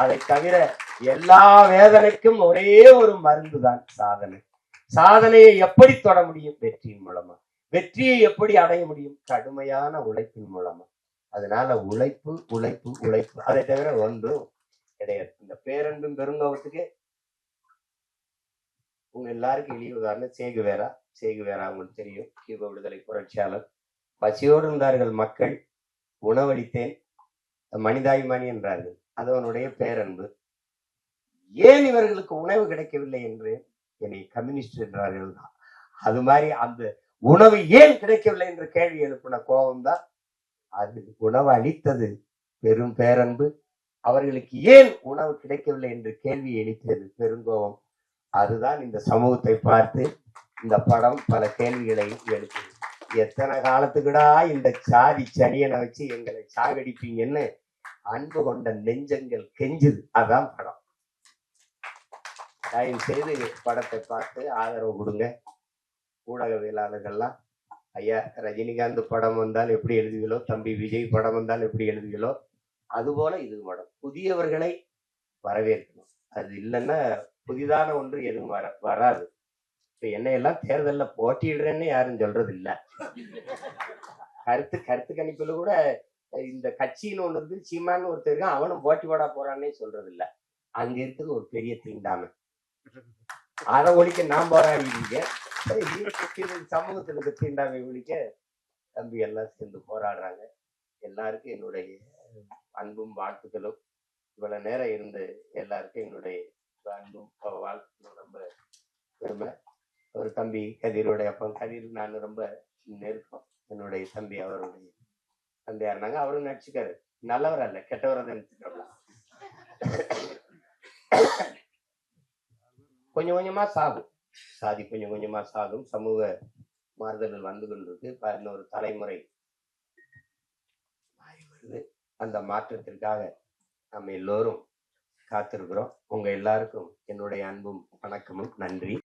அதை தவிர எல்லா வேதனைக்கும் ஒரே ஒரு மருந்து தான் சாதனை. சாதனையை எப்படி தொட முடியும்? வெற்றியின் மூலமா. வெற்றியை எப்படி அடைய முடியும்? கடுமையான உழைப்பின் மூலமா. அதனால உழைப்பு உழைப்பு உழைப்பு, அதை தவிர ஒன்றும் கிடையாது. இந்த பேரன்பும் பெருங்கோவத்துக்கு உங்க எல்லாருக்கும் எளிய உதாரணம் சேகுவேரா. உங்களுக்கு தெரியும், கியூபா விடுதலை புரட்சியாளர். பசியோடு இருந்தார்கள் மக்கள், உணவளித்தேன், மனிதாபிமானி என்றார்கள். அது அவனுடைய பேரன்பு. ஏன் இவர்களுக்கு உணவு கிடைக்கவில்லை என்று என்னை கம்யூனிஸ்ட் என்றார்கள். அது மாதிரி அந்த உணவு ஏன் கிடைக்கவில்லை என்று கேள்வி எழுப்பின கோபம் தான் அது. உணவு அளித்தது பெரும் பேரன்பு, அவர்களுக்கு ஏன் உணவு கிடைக்கவில்லை என்று கேள்வி எழுப்பியது பெருங்கோபம். அதுதான் இந்த சமூகத்தை பார்த்து இந்த படம் பல கேள்விகளை எழுப்பியது. எத்தனை காலத்துக்குடா இந்த சாதி சனியனை வச்சு எங்களை சாகடிப்பீங்கன்னு அன்பு கொண்ட நெஞ்சங்கள் கெஞ்சுது. அதான் படம். தயவு செய்து படத்தை பார்த்து ஆதரவு கொடுங்க. ஊடகவியலாளர்கள்லாம், ஐயா ரஜினிகாந்த் படம் வந்தால் எப்படி எழுதுவீங்களோ, தம்பி விஜய் படம் வந்தால் எப்படி எழுதுவீங்களோ, அதுபோல இது படம். புதியவர்களை வரவேற்கணும். அது இல்லைன்னா புதிதான ஒன்று எதுவும் வராது. இப்ப என்னையெல்லாம் தேர்தல்ல போட்டியிடுறேன்னு யாரும் சொல்றது இல்ல. கருத்து கணிப்புல கூட இந்த கட்சின்னு ஒண்ணு இருக்கு, சீமான்னு ஒருத்தர் இருக்கான், அவனும் போட்டி போட போறான்னே சொல்றது இல்ல. அங்க இருக்குது ஒரு பெரிய தீண்டாமை. அதை ஒழிக்க நான் போராடிங்க. சமூகத்திற்கு தீண்டாமை ஒழிக்க தம்பி எல்லாம் சேர்ந்து போராடுறாங்க. எல்லாருக்கும் என்னுடைய அன்பும் வாழ்த்துக்களும். இவ்வளவு நேரம் இருந்து எல்லாருக்கும் என்னுடைய அன்பும் வாழ்த்துக்களும். ரொம்ப பெருமை. ஒரு தம்பி கதிரோடைய அப்பா கதிர் நான் ரொம்ப நெருக்கம். என்னுடைய தம்பி அவருடைய தந்தையா இருந்தாங்க. அவரும் நடிச்சுக்காரு. நல்லவர் அல்ல, கெட்டவரை தான் நினைச்சுக்கிறோம்ல. கொஞ்சம் கொஞ்சமா சாகும், சாதி கொஞ்சம் கொஞ்சமா சாகும். சமூக மாறுதல்கள் வந்து கொண்டிருக்கு. இன்னொரு தலைமுறை மாறி வருது. அந்த மாற்றத்திற்காக நம்ம எல்லோரும் காத்திருக்கிறோம். உங்க எல்லாருக்கும் என்னுடைய அன்பும் வணக்கமும் நன்றி.